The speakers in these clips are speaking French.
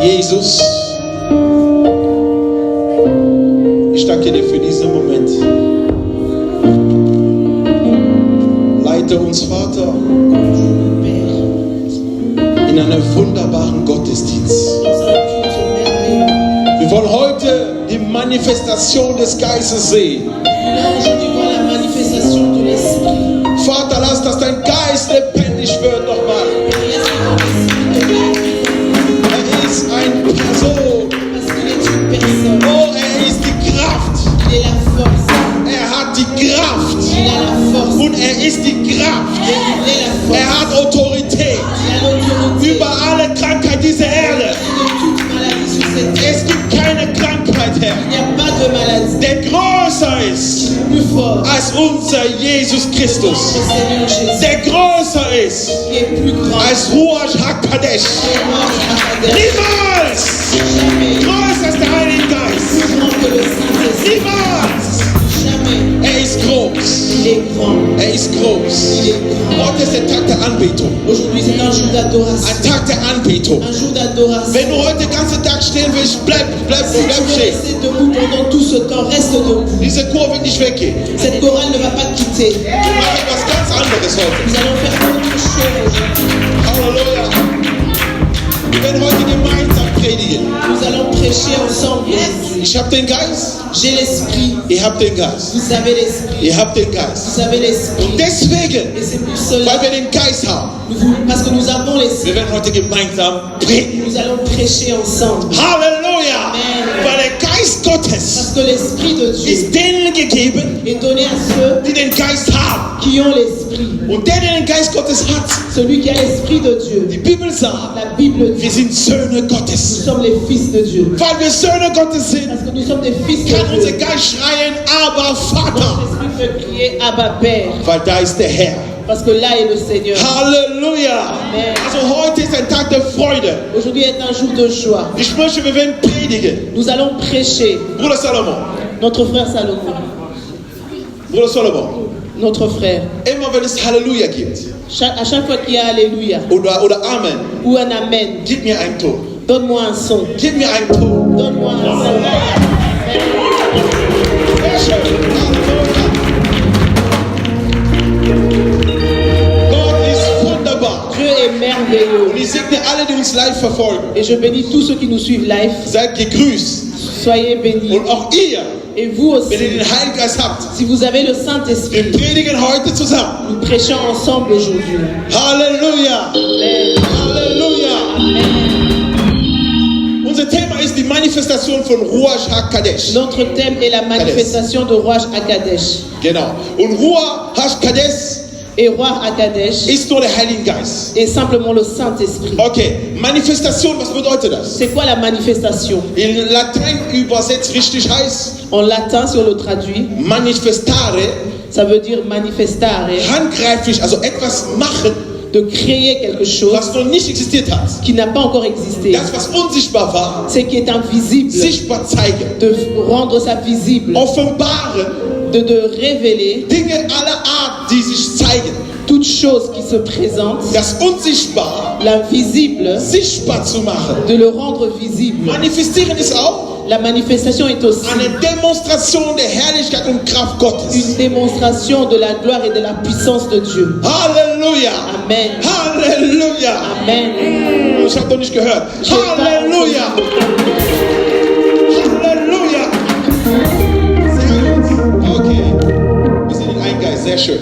Jesus, ich danke dir für diesen Moment. Leite uns, Vater, in einen wunderbaren Gottesdienst. Wir wollen heute die Manifestation des Geistes sehen. Vater, lass, dass dein Geist lebendig wird nochmal. Er ist eine Person. Oh, er ist die Kraft. Er hat die Kraft. Und er ist die Kraft. Er hat Autorität über alle Krankheit dieser Erde. Es gibt keine Krankheit, Herr, der größer ist als unser Jesus Christus, der größer ist als Ruach HaKadosh. Niemals größer als der Heilige Geist. Niemals. Er ist groß. Er ist groß. Heute ist der Tag der Anbetung. Ein Tag der Anbetung. Wenn du heute den ganzen Tag stehen willst, bleib stehen. Diese Chor wird nicht weggehen. Cette chorale ne va pas te quitter. Wir machen etwas ganz anderes heute. Nous allons faire autre chose. Halleluja. Wir werden heute gemeinsam predigen. Nous allons prêcher ensemble. Ich habe den Geist. J'ai l'esprit. Ihr habt den Geist. Vous avez l'esprit. Ihr habt den Geist. Vous avez l'esprit. Und deswegen, Et c'est pour cela, weil wir den Geist haben, parce que nous avons l'esprit, wir werden heute gemeinsam predigen. nous allons prêcher ensemble. Halleluja. Amen. Weil der Geist Parce Gottes que l'esprit de Dieu ist denen gegeben, est donné à ceux die den Geist haben. qui ont l'esprit. Und der den Geist Gottes hat, Celui qui a l'esprit de Dieu. die Bibel sagt, La Bible dit, wir sind Söhne nous Gottes. sommes les fils de Dieu. Weil wir Söhne Gottes sind, Parce que nous sommes des fils de kann unser Dieu. Geist schreien, aber Vater. Notre esprit peut crier Abba Père. Weil da ist der Herr. Parce que là est le Seigneur. Halleluja. Amen. Also heute ist ein Tag der Freude. Aujourd'hui est un jour de joie. Ich möchte, wir werden predigen. Nous allons prêcher. Bruder Salomon. Notre frère Salomon, Bruder Salomon. notre frère, Immer wenn es Halleluja gibt à chaque fois qu'il y a Alléluia oder Amen, ou un Amen, gib mir einen Ton. donne-moi un son. Gib mir einen Ton. Donne-moi un son. Sehr schön. Halleluja. Gott ist wunderbar. Dieu est merveilleux. Und ich segne alle, die uns live verfolgen. Et je bénis tous ceux qui nous suivent live. Seid gegrüßt. Soyez bénis. Und auch ihr, Et vous aussi, wenn ihr den Heiligen Geist habt, si vous avez le Saint-Esprit, wir predigen heute zusammen. nous prêchons ensemble aujourd'hui. Halleluja. Amen. Halleluja. Unser Thema ist die Manifestation von Ruach HaKadosh. Notre thème est la manifestation de Ruach HaKadosh. Genau. Und Ruach HaKadosh Et Ruach HaKadosh ist nur der Heilige Geist. est simplement le Saint-Esprit. Okay, Manifestation, was bedeutet das? C'est quoi la manifestation? In Latein übersetzt richtig heißt En latin, si on le traduit, manifestare, ça veut dire manifestare, handgreiflich, also etwas machen, de créer quelque chose was noch nicht existiert hat. qui n'a pas encore existé. Das, was unsichtbar war, Ce qui est invisible, sichtbar zeigen. de rendre ça visible, Offenbaren, de révéler Dinge aller Art, die sich zeigen. toute chose qui se présente, Das Unsichtbare l'invisible, sichtbar zu machen. de le rendre visible. Manifestieren ist auch La manifestation est aussi eine Demonstration der Herrlichkeit und Kraft Gottes. une démonstration de la gloire et de la puissance de Dieu. Halleluja! Amen. Halleluja! Amen. Ich habe doch nicht gehört. J'ai pas Halleluja! Halleluja! Sehr gut. Okay. Wir sind in einem Geist. Sehr schön.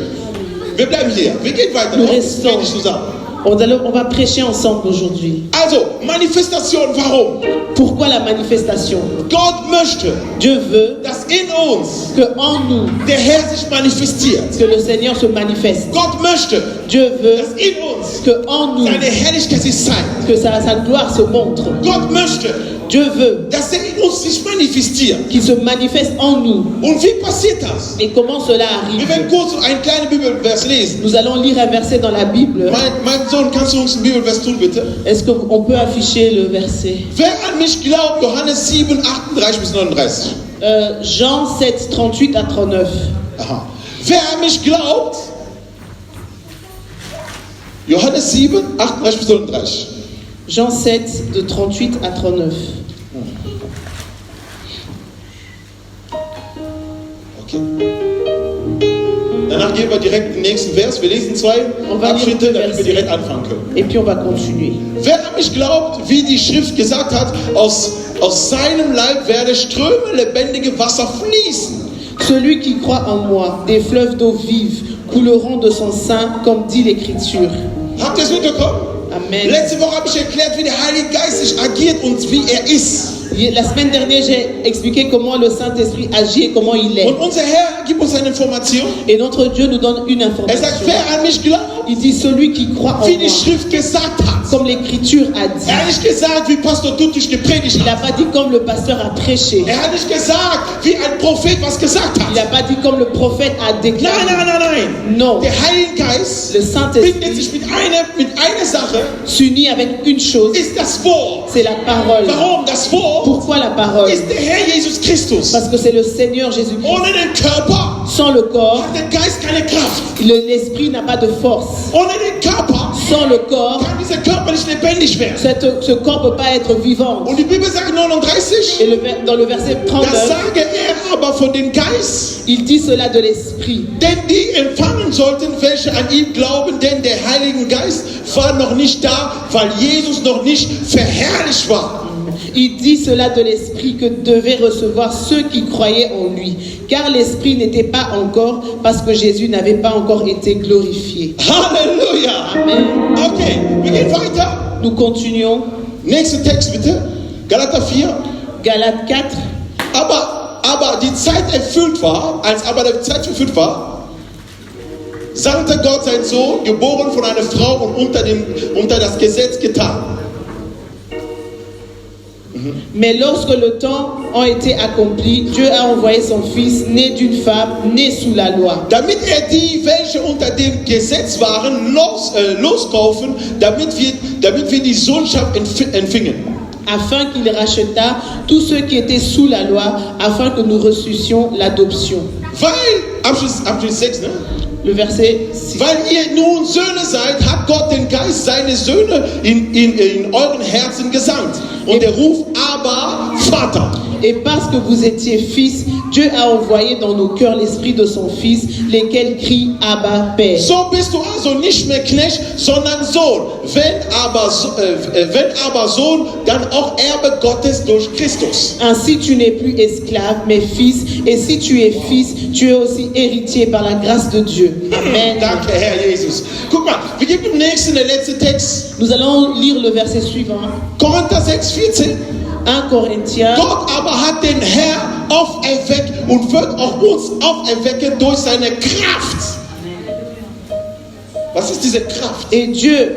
Wir bleiben hier. Wir gehen weiter. Nous Wir restons. reden zusammen. On va prêcher ensemble aujourd'hui. Also, Manifestation, warum? Pourquoi la manifestation? Gott möchte, Dieu veut dass in uns que en nous, der Herr sich manifestiert. que le Seigneur se manifeste. Gott möchte, Dieu veut dass in uns que en nous, seine Herrlichkeit sich zeigt. que sa gloire se montre. Gott möchte, Dieu veut dass er in uns sich manifestiert. qu'il se manifeste en nous. Und wie passiert das? Et comment cela Wir arrive? werden kurz einen kleinen Bibelvers lesen. Nous allons lire un verset dans la Bible. Mein Sohn, kannst du uns einen Bibelvers tun, bitte? Est-ce qu'on peut afficher le verset? Wer an mich glaubt, Johannes 7, 38 bis 39. Jean 7, 38 à 39. Aha. Wer an mich glaubt, Johannes 7, 38 bis 39. Jean 7, de 38 à 39. Okay. Danach gehen wir direkt den nächsten Vers. Wir lesen zwei On va lire Abschnitte, deux damit wir versets. direkt anfangen können. Et puis on va continuer. Wer an mich glaubt, wie die Schrift gesagt hat, aus seinem Leib werde Ströme lebendige Wasser fließen. Celui qui croit en moi, des fleuves d'eau vive couleront de son sein, comme dit l'Écriture. Habt ihr es mitbekommen? Amen. Letzte Woche habe ich erklärt, wie der Heilige Geist sich agiert und wie er ist. La semaine dernière, j'ai expliqué comment le Saint-Esprit agit et comment il est. Und unser Herr gibt uns eine Information. Et notre Dieu nous donne une Er sagt, information. wer an mich glaubt, Il dit celui qui croit en wie die moi, Schrift gesagt hat. comme l'Écriture a dit. Er hat nicht gesagt, wie Pastor Tutusch gepredigt Il n'a hat. pas dit comme le pasteur a prêché. Er hat nicht gesagt, wie ein Prophet was gesagt Il n'a hat. pas dit comme le prophète a Nein, déclaré. nein, nein, nein. Non, Der Heilige Geist le bindet Saint-Esprit sich mit einer Sache, s'unit avec une chose, ist das Wort. c'est la parole. Warum? Das Wort Pourquoi la parole? ist der Herr Jesus Christus. Parce que c'est le Seigneur Jésus-Christ. Ohne den Körper Sans le corps, hat der Geist keine Kraft. l'esprit n'a pas de force. Ohne den Körper Sans le corps, kann dieser Körper nicht lebendig werden. ce corps ne peut pas être vivant. Und die Bibel sagt 39, Et dans le verset das 39, sage er aber von dem Geist, il dit cela de l'esprit. denn die empfangen sollten, welche an ihn glauben, denn der Heilige Geist war noch nicht da, weil Jesus noch nicht verherrlicht war. Il dit cela de l'esprit que devaient recevoir ceux qui croyaient en lui, car l'esprit n'était pas encore, parce que Jésus n'avait pas encore été glorifié. Halleluja! Amen. Okay, wir gehen weiter. Nous continuons. Nächster Text bitte. Galater 4. Galates 4. Aber die Zeit erfüllt war, als aber die Zeit erfüllt war, sandte Gott seinen Sohn, geboren von einer Frau und unter das Gesetz getan. Mais lorsque le temps a été accompli, Dieu a envoyé son Fils, né d'une femme, né sous la loi, Damit die, welche unter dem Gesetz waren, loskaufen, damit wir die Sohnschaft empfingen. afin qu'il racheta tous ceux qui étaient sous la loi, afin que nous reçussions l'adoption. Weil, Abschnitt 6, ne? Le verset 6. Weil ihr nun Söhne seid, hat Gott den Geist seine Söhne in euren Herzen gesandt. Und er ruft aber Vater. Et parce que vous étiez fils, Dieu a envoyé dans nos cœurs l'esprit de son Fils, lesquels crient Abba, Père. So bist du also nicht mehr Knecht, sondern Sohn. Wenn aber Sohn, dann auch Erbe Gottes durch Christus. Ainsi tu n'es plus esclave, mais fils, et si tu es fils, tu es aussi héritier par la grâce de Dieu. Amen. Danke, Herr Jesus. Guck mal, wir geben dem nächsten, der letzte Text. Nous allons lire le verset suivant. Korinther 6, 14. 1 Corinthiens. Gott aber hat den Herr auferweckt und wird auch uns auferwecken durch seine Kraft. Was ist diese Kraft? Et Dieu,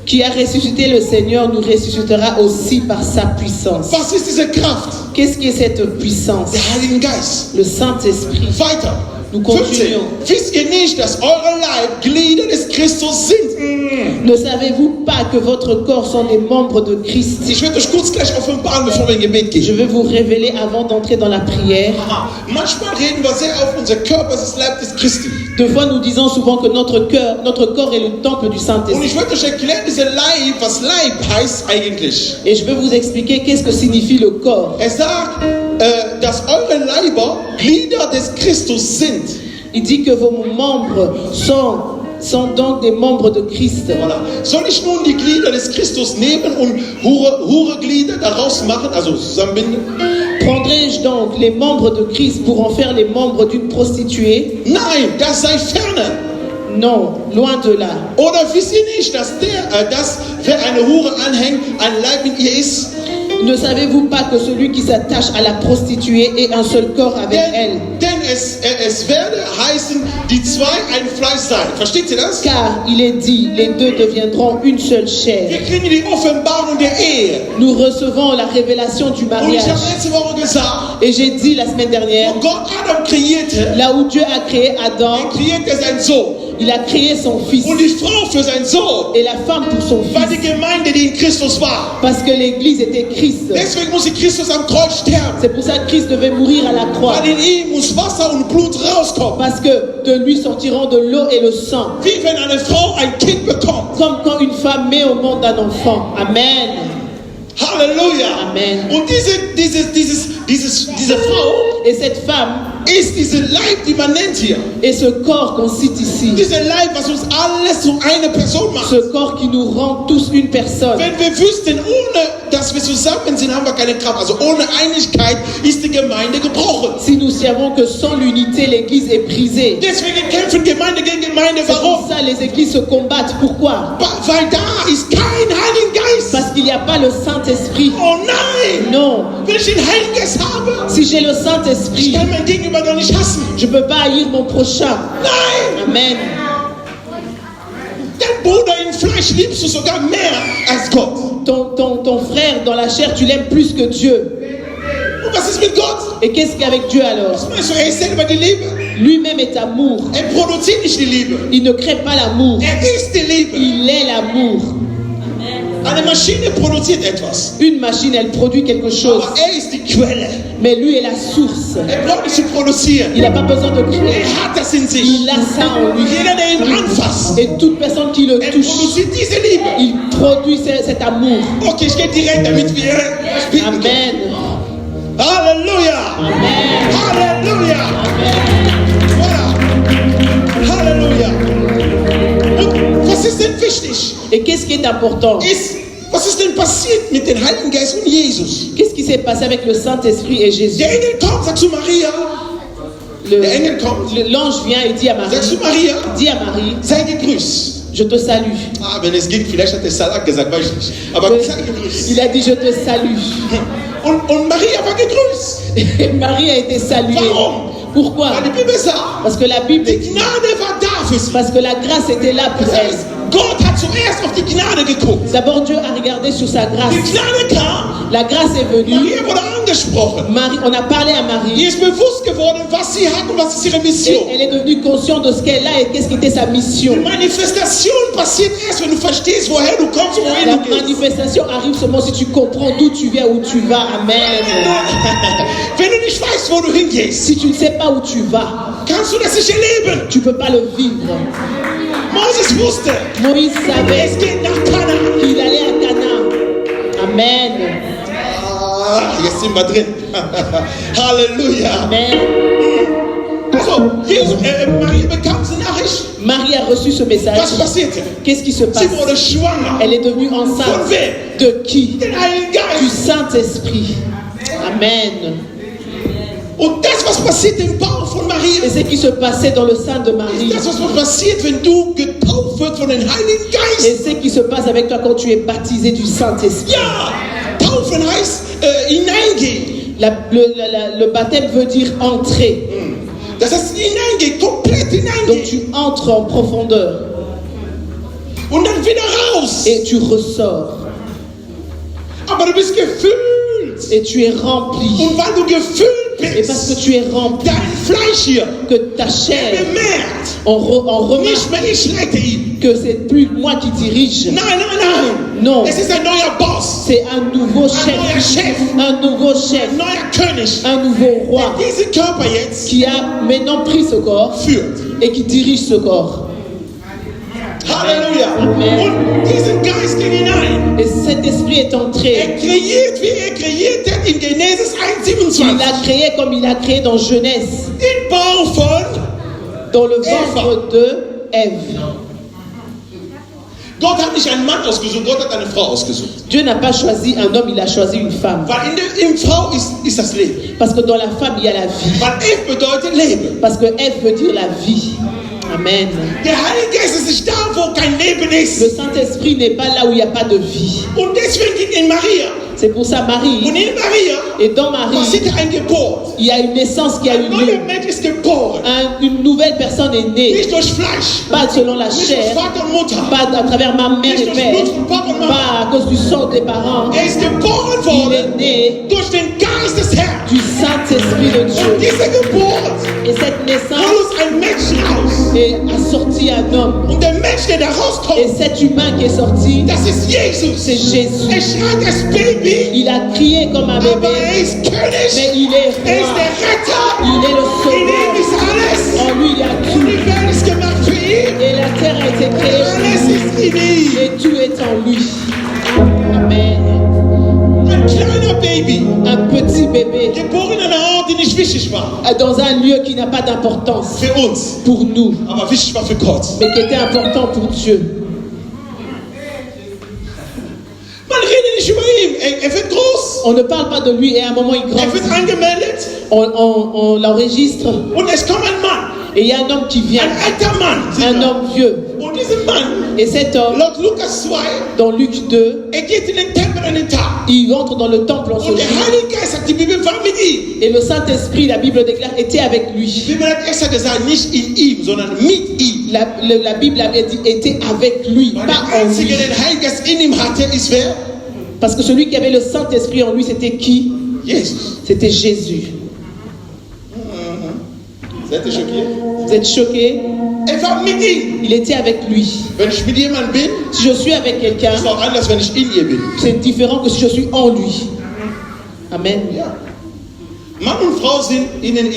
qui a ressuscité le Seigneur, nous ressuscitera aussi par sa puissance. Was ist diese Kraft? Qu'est-ce qui est cette puissance? Der Heilige Geist. Le Saint-Esprit. Weiter. Nous 15. continuons. Wisst ihr nicht, dass eure Leib Glieder des Christus sind? Ne savez-vous pas que votre corps sont des membres de Christ? Ich werde euch kurz gleich offenbaren, bevor wir in Gebet Je gehen. vais vous révéler avant d'entrer dans la prière. Manchmal reden wir sehr auf, unser Körper ist das Leib des Christi. Deux fois, nous disons souvent que notre corps est le temple du Und Saint-Esprit. ich möchte euch erklären, diese Leib, was Leib heißt eigentlich. Et je vais vous expliquer qu'est-ce que signifie le corps. Er sagt, dass eure Leiber Glieder des Christus sind. Il dit que vos membres sont donc des membres de Christ. Voilà. Soll ich nun die Glieder des Christus nehmen und Hure-Glieder daraus machen, also zusammenbinden? Prendrai-je donc les membres de Christ pour en faire les membres d'une prostituée? Nein, das sei ferne. Non, loin de là. Oder wisst ihr nicht, dass wer eine Hure anhängt, ein Leib mit ihr ist? Ne savez-vous pas que celui qui s'attache à la prostituée est un seul corps avec elle? Denn es werde heißen, die zwei ein Fleisch sein. Versteht ihr das? Car il est dit, les deux deviendront une seule chair. Wir kriegen die Offenbarung der Ehe. Nous recevons la révélation du Und ich mariage. habe letzte Woche gesagt, Et j'ai dit la semaine dernière, wo Gott Adam kreierte, là où Dieu a créé Adam, kreierte seinen Sohn. il a créé son fils Und die Frau für seinen Sohn et la femme pour son war die fils. Gemeinde, die in Christus war. Parce que l'église était Christ. Deswegen musste Christus am Kreuz sterben. C'est pour ça que Christ devait mourir à la croix. Weil in ihm muss Wasser und Blut rauskommen. Parce que de lui sortiront de l'eau et le sang. Wie wenn eine Frau ein Kind bekommt. Comme quand une femme met au monde un enfant. Amen. Halleluja. Amen. Und diese Frau Et cette femme ist diese Leib, die man nennt hier. et ce corps qu'on cite ici. Diese Leib, was uns alles zu einer Person macht. Ce corps qui nous rend tous une personne. Wenn wir wüssten, ohne dass wir zusammen sind, haben wir keine Kraft. Also ohne Einigkeit ist die Gemeinde gebrochen. Si nous savons que sans l'unité, l'église est brisée. Deswegen kämpfen Gemeinde gegen Gemeinde. C'est pour Warum? ça les églises se combattent. Pourquoi? Weil da ist kein Heiligen Geist. Parce qu'il n'y a pas le Saint-Esprit. Oh nein! Non. Wenn ich den Heiligen Geist habe, Si j'ai le ich Saint-Esprit, kann mein Gegenüber doch nicht hassen. je ne peux pas haïr mon prochain. Nein! Amen. Dein Bruder im Fleisch liebst du sogar mehr als Gott. Ton frère dans la chair, tu l'aimes plus que Dieu. Und was ist mit Gott? Et qu'est-ce qu'avec Dieu alors? Meinst du, er ist selber die Liebe? Lui-même est amour. Er produziert nicht die Liebe. Il ne crée pas l'amour. Er ist die Liebe. Il est l'amour. Eine Maschine produziert etwas. Une machine, elle produit quelque chose. Aber er ist die Quelle. Mais lui est la source. Er braucht nicht zu produzieren. Il n'a pas besoin de créer. Er hat das in sich. Il a ça en lui. Jeder, der ihn anfasst, Et toute personne qui le er touche, produziert diese Liebe. il produit cet amour. Okay, ich gehe direkt, damit wir spielen können. Amen. Halleluja! Amen. Halleluja! Voilà. Halleluja! Und was ist denn wichtig? Et qu'est-ce qui est important? Was ist denn passiert mit dem Heiligen Geist und Jesus? Qu'est-ce qui s'est passé avec le Saint-Esprit et Jésus? Der Engel kommt, sagt zu Maria. Der Engel kommt. L'ange vient et dit à Marie, Sagst du Maria, dis à Marie, sei gegrüßt. je te salue. Ah, wenn es ging, vielleicht hat der Salat gesagt, weiß ich nicht. Aber sei gegrüßt. Il a dit, je te salue. Und Maria war gegrüßt. Et Marie a été saluée. Warum? Pourquoi? Weil die Bibel sagt, Parce que la Bible die dit, Gnade war da für sie. parce que la grâce était là pour Das elle. heißt, Gott hat zuerst auf die Gnade geguckt. D'abord, Dieu a regardé sur sa grâce. Die Gnade kam, La grâce est venue. Maria wurde angesprochen. Marie, on a parlé à Ihr Marie. ist bewusst geworden, was sie hat und was ist ihre Et Mission. elle est devenue consciente de ce qu'elle a et qu'est-ce qui était sa Die mission. Manifestation passiert erst, wenn du verstehst, woher du kommst und wohin La du gehst. manifestation arrive seulement si tu comprends d'où tu viens, où tu vas. Amen. Wenn du nicht weißt, wo du hingehst, Si tu ne sais pas où tu vas, kannst du das nicht erleben. tu ne peux pas le vivre. Moses wusste, Moïse savait es geht nach Kanaan. qu'il allait à Canaan. Amen. Ah, jetzt sind wir drin. Halleluja. Amen. Also, Maria bekam diese Nachricht. Marie a reçu ce message. Was passierte? Qu'est-ce qui se passe? Sie wurde schwanger. Elle est devenue enceinte. Von wem? De qui? Den Heiligen Du Geist. Saint-Esprit. Amen. Und das, was passiert im Bauch von Maria, Et ce qui se passait dans le sein de Marie. das, was passiert, wenn du getauft wird von dem Heiligen Et Geist. ce qui se passe avec toi quand tu es baptisé du Saint-Esprit. Ja, taufen heißt hineingehen. Le baptême veut dire entrer. Das heißt hineingehen, komplett Donc hineingehen. tu entres en profondeur Und dann wieder raus. et tu ressors. Aber du bist gefüllt. Et tu es rempli. Und weil du gefüllt Et parce que bist, tu es rempli, dein Fleisch hier que ta chair, bemerkt, on remarque nicht mehr ich leite ihn. que c'est plus moi qui dirige. Nein, nein, nein. Non. Es ist ein neuer Boss, C'est un nouveau ein neuer chef. Chef, Un nouveau chef. ein neuer König, Un nouveau roi der diesen Körper jetzt qui a maintenant pris ce corps führt. et qui dirige ce corps. Halleluja. Amen. Und diesen Geist ging hinein. Et cet esprit est entré. Kreiert, wie kreiert hat in Genesis Il 1,27. a créé comme il a créé dans Genèse, Im Bauch von dans le ventre de Ève. Gott hat nicht einen Mann ausgesucht, Gott hat eine Frau ausgesucht. Dieu n'a pas choisi un homme, il a choisi une femme. Weil in Frau ist das Leben. Parce que dans la femme, il y a la vie. Weil Eve bedeutet Leben. Parce que Ève veut dire la vie. Amen. Der Heilige Geist ist nicht da, wo kein Leben Le ist. Saint-Esprit n'est pas là où il n'y a pas de vie. Und deswegen ging in Maria. C'est pour ça Und Marie. in Maria Et dans Marie, passierte ein Geburt. il y a une naissance qui a eu Ein neuer lieu. Mensch ist geboren. Une nouvelle personne est née. Nicht durch Fleisch, Pas selon la nicht durch chair, Vater und Mutter. pas à travers ma mère Nicht et durch père, Blut von Papa und Mama. pas à cause du sang des parents. Er ist geboren Il worden est né durch den Geist des Herrn. du Saint-Esprit de Und Dieu. diese Geburt Et cette naissance holt ein Menschen raus. a sorti un homme. Und der Mensch, der da Et rauskommt, cet humain qui est sorti, das ist Jesus. c'est Jésus. Er schreit das Baby, Il a crié comme un aber bébé, er ist mais König. il est Er ist roi. der Retter. Il est le In ihm sauveur. ist alles. En lui, il y a Und tout. die Welt ist gemacht für ihn. Et la terre a été créée Alles pour lui. ist in ihm. Et tout est en lui. Amen. Ein kleiner Baby, Un petit bébé geboren in einer Ort, die nicht wichtig war. dans un lieu qui n'a pas d'importance Für uns, pour nous, aber wichtig war für Gott. mais qui était important pour Dieu. Man redet nicht über ihn. Er wird groß. On ne parle pas de lui et à un moment il Er wird grandit. angemeldet. On l'enregistre Und es kommt ein Mann. et il y a un homme qui vient, Ein alter Mann. sieht un er. homme vieux. Und dieser Mann, Et cet homme, laut Lukas 2, dans Luc 2, er geht in den Tempel an den Tag. il entre dans le temple en ce Und der jour. Heilige Geist, sagt die Bibel, war mit ihm. Et le Saint-Esprit, la Bible déclare, était avec Die lui. Bibel hat extra gesagt, nicht in ihm, sondern mit ihm. La Bible avait dit était avec lui, Weil pas der en Einzige, lui. der den Heiligen Geist in ihm hatte, ist wer? Parce que celui qui avait le Saint-Esprit en lui, c'était qui? Jesus. C'était Jésus. Seid ihr schockiert? Vous êtes choqués? Er war mit ihm. Il était avec lui. Wenn ich mit jemandem bin, Si je suis avec quelqu'un, ist es auch anders, wenn ich in ihr bin. c'est différent que si je suis en lui. Amen. Ja. Mann und Frau sind innen.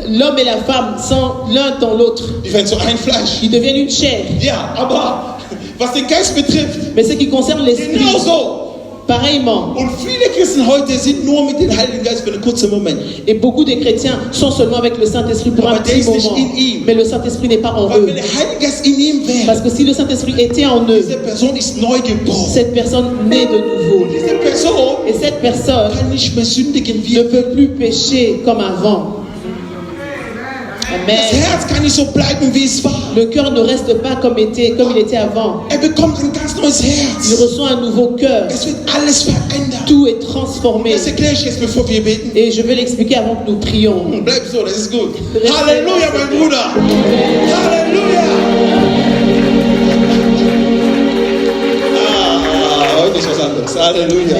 L'homme et la femme sont l'un dans l'autre. Die werden zu ein Fleisch. Ils deviennent une chair. Ja, aber was den Geist betrifft, Mais ce qui concerne l'esprit, genauso. pareillement. Und viele Christen heute sind nur mit dem Heiligen Geist für einen kurzen Moment. Et beaucoup de chrétiens sont seulement avec le Saint-Esprit pour un Aber der petit ist nicht moment. in ihm. Mais le Saint-Esprit n'est pas en Weil eux. wenn der Heilige Geist in ihm wäre, Parce que si le Saint-Esprit était en eux, diese Person ist neu geboren. cette personne naît de nouveau. Und diese Person Et cette personne kann nicht mehr sündigen wie ne peut plus pécher comme avant. Amen. das Herz kann nicht so bleiben, wie es war. Le cœur ne reste pas comme il était avant. Er bekommt ein ganz neues Il Herz. reçoit un nouveau cœur. Es wird alles verändert. Tout est transformé. Das erkläre ich jetzt, bevor wir beten. Et je vais l'expliquer avant que nous prions. Bleib so, das ist gut. Halleluja, mein Bruder. Halleluja. Heute ist was anderes. Halleluja.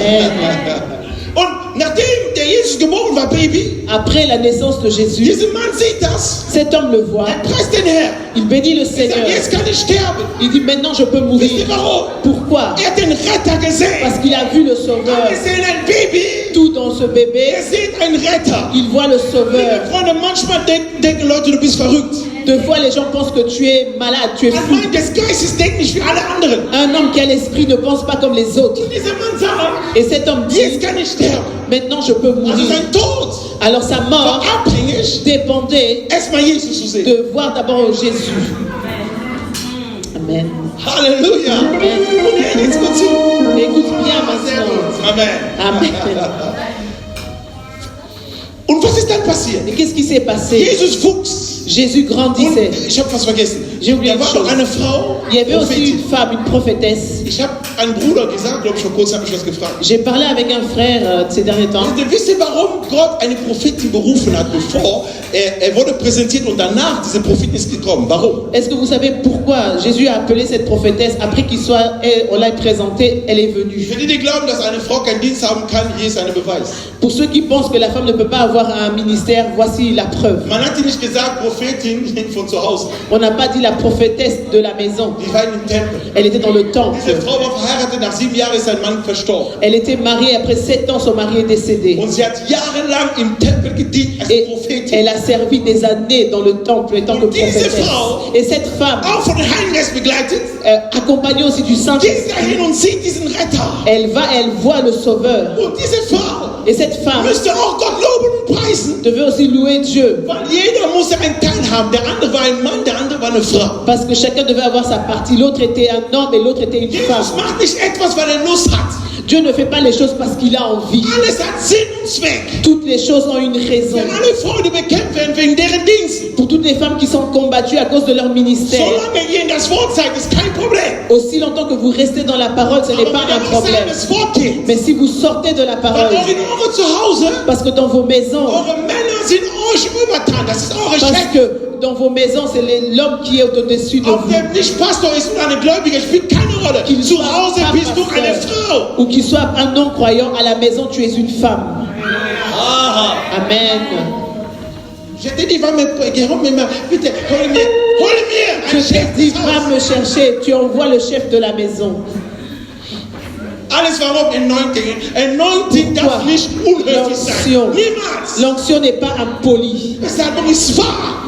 Und nachdem der Jesus geboren war, Baby, Après la naissance de Jésus, dieser Mann sieht das. cet homme le voit. Er preist den Herrn. Il bénit le Er sagt, Seigneur. jetzt kann ich sterben. Il dit maintenant je peux Wisst mourir. ihr warum? Pourquoi? Er hat den Retter gesehen. Parce qu'il a vu le Sauveur. Wir sehen ein Baby. Tout dans ce bébé, Er sieht einen Retter. il voit le Sauveur. Liebe Freunde, manchmal denken Leute, du bist verrückt. Deux fois les gens pensent que tu es malade, tu es Ein fou. Mann des Geistes denkt nicht wie alle anderen. Un homme qui a l'esprit ne pense pas comme les autres. Dieser Mann sagt, Et cet homme jetzt dit, kann ich sterben. maintenant je peux Also mourir. sein Tod Alors sa war mort abhängig, dépendait erstmal Jesus zu sehen. de voir d'abord Jésus. Amen. Halleluja. Amen. Und er geht's gut zu. Écoute bien Sehr maintenant. gut. Amen. Amen. Und was ist dann passiert? Et qu'est-ce qui s'est passé? Jesus wuchs. Jésus Und grandissait. ich habe was vergessen. J'ai oublié Da une war chose. noch eine Frau, Il y avait aussi Prophetin. une femme, une prophétesse. Ich habe einen Bruder gesagt, glaube ich, vor kurzem habe ich was gefragt. J'ai parlé avec un frère ces derniers temps. Wisst ihr, warum Gott eine Prophetin berufen hat, bevor er wurde präsentiert und danach diese Prophetin ist gekommen? Warum? Est-ce que vous savez pourquoi Jésus a appelé cette prophétesse après on l'a présentée, elle est venue? Für die, die glauben, dass eine Frau keinen Dienst haben kann, hier ist ein Beweis. Pour ceux qui pensent que la femme ne peut pas avoir un ministère, voici la preuve. Man hat sie nicht gesagt, Prophetin von zu Hause. On n'a pas dit la prophétesse de la maison. Die war in dem Tempel. Elle était dans le temple. Diese Frau war verheiratet, nach 7 Jahren ist sein Mann verstorben. Elle était mariée, après 7 ans, son mari est décédé. Und sie hat jahrelang im Tempel gedient als Et Prophetin. elle a servi des années dans le temple en tant que Und diese prophétesse. Frau, Et cette femme, auch von dem Heiligen Geist begleitet, accompagnée aussi du geht Saint-Esprit, dahin und sieht diesen Retter. elle voit le Sauveur. Und diese Frau Et cette femme müsste auch Gott loben und preisen. devait aussi louer Dieu. Weil jeder musste einen Teil haben. Der andere war ein Mann, der andere war eine Frau. Parce que chacun devait avoir sa partie. L'autre était un homme et l'autre était une Jesus femme. macht nicht etwas, weil er Lust hat. Dieu ne fait pas les choses parce qu'il a envie. Alles hat Sinn und Zweck. Toutes les choses ont une raison. Wenn alle Frauen, die bekämpft werden wegen deren Dienst, Pour toutes les femmes qui sont combattues à cause de leur ministère, solange ihr in das Wort seid, ist kein Problem. aussi longtemps que vous restez dans la parole, ce n'est Aber pas wenn un ihr außerhalb problème. des Wort geht, Mais si vous sortez de la weil parole, auch in eure Zuhause, parce que dans vos maisons, eure Männer sind euch übertan. Das ist eure parce Chef. que dans vos maisons, c'est l'homme qui est au-dessus de Ob vous. der nicht Pastor ist oder eine Gläubige, spielt keine Rolle. Qu'il Zu soit Hause pas bist du eine pasteur, Frau. ou qu'il soit un non croyant, à la maison, tu es une femme. Aha. Amen. Je t'ai dit, va me bitte, hol mir Je ein t'ai Chef dit, des va Hauses. me chercher. Tu envoies le chef de la maison. Alles warum Anointing. Anointing darf Pourquoi? nicht unhöflich sein. L'onction. Niemals. L'onction n'est pas impoli. Salbung ist wahr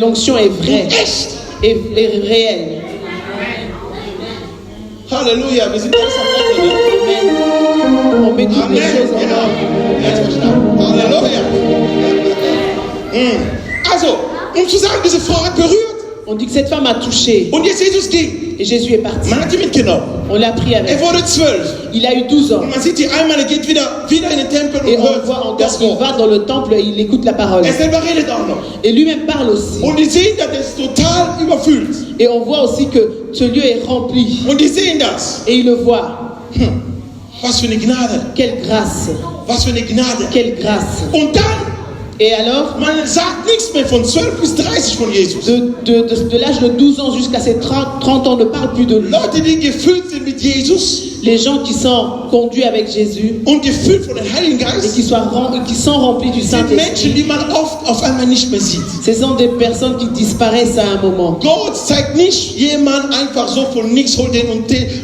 L'onction est vraie und echt. et réelle. Halleluja, wir sind alles am Ende. Amen. On met toutes les Amen. choses en Ja, ordre. jetzt verstanden. Halleluja. Also, um zu sagen, diese Frau hat berührt. On dit que cette femme a touché Und jetzt Jesus ging. et Jésus est parti. Man hat die mitgenommen. On l'a pris avec. Er wurde 12. Il a eu 12 ans. Und man sieht die einmal, er geht wieder in den Tempel Et und on voit hört encore das qu'il Wort. va dans le temple et il écoute la parole. Er selber redet auch noch. Et lui-même parle aussi. Und die sehen, dass es total überfüllt. Et on voit aussi que ce lieu est rempli. Und die sehen das. Et il le voit. Was für eine Gnade. Quelle grâce. Was für eine Gnade. Quelle grâce. Und dann, Et alors, man sagt nichts mehr von 12 bis 30 von Jesus. de l'âge de 12 ans jusqu'à ses 30 ans, on ne parle plus de lui. Leute, die gefüllt sind mit Jesus Les gens qui sont conduits avec Jésus und gefüllt von dem Heiligen et Geist, qui sont remplis du sind Menschen, Saint-Esprit, die man oft auf einmal nicht mehr sieht. ce sont des personnes qui disparaissent à un moment. Gott zeigt nicht jemand einfach so von nichts, holt den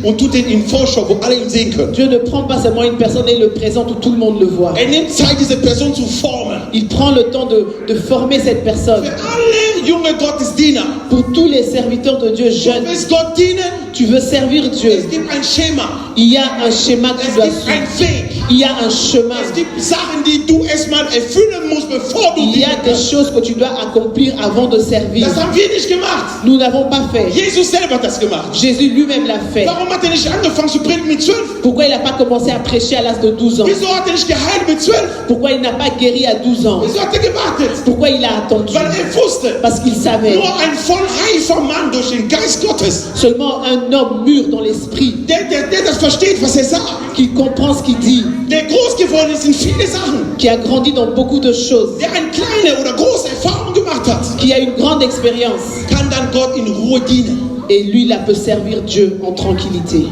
und tut den in Vorschau, wo alle ihn sehen können. Dieu ne prend pas seulement une personne et le présente où tout le monde le voit. Er nimmt Zeit, diese Person zu formen. Il prend le temps de former cette personne. Für alle junge Gottesdiener. Pour tous les serviteurs de Dieu Du jeunes, willst Gott dienen, tu veux servir es Dieu. gibt ein Schema. Il y a un schéma que tu Es dois gibt suivre. einen Weg. Il y a un chemin. Es gibt Sachen, die du erstmal erfüllen musst, bevor du Il y a dienen des kannst. choses que tu dois accomplir avant de servir. Das haben wir nicht gemacht. Nous n'avons pas fait. Jesus selber hat das gemacht. Jésus lui-même l'a fait. Warum hat er nicht angefangen zu predigen mit 12? Pourquoi il n'a pas commencé à prêcher à l'âge de 12 ans? Wieso hat er nicht geheilt mit 12? Pourquoi il n'a pas guéri à 12 ans? Wieso hat er gewartet? Pourquoi il a attendu? Weil er wusste, Parce qu'il savait. nur ein voll reifer Mann durch den Geist Gottes, Seulement un homme mûr dans l'esprit der das versteht, was er sagt, qui comprend ce qu'il dit, der groß geworden ist in viele Sachen, qui a grandi dans beaucoup de choses, der eine kleine oder große Erfahrung gemacht hat, qui a une grande expérience. kann dann Gott in Ruhe dienen. Et lui, il peut servir Dieu en tranquillité.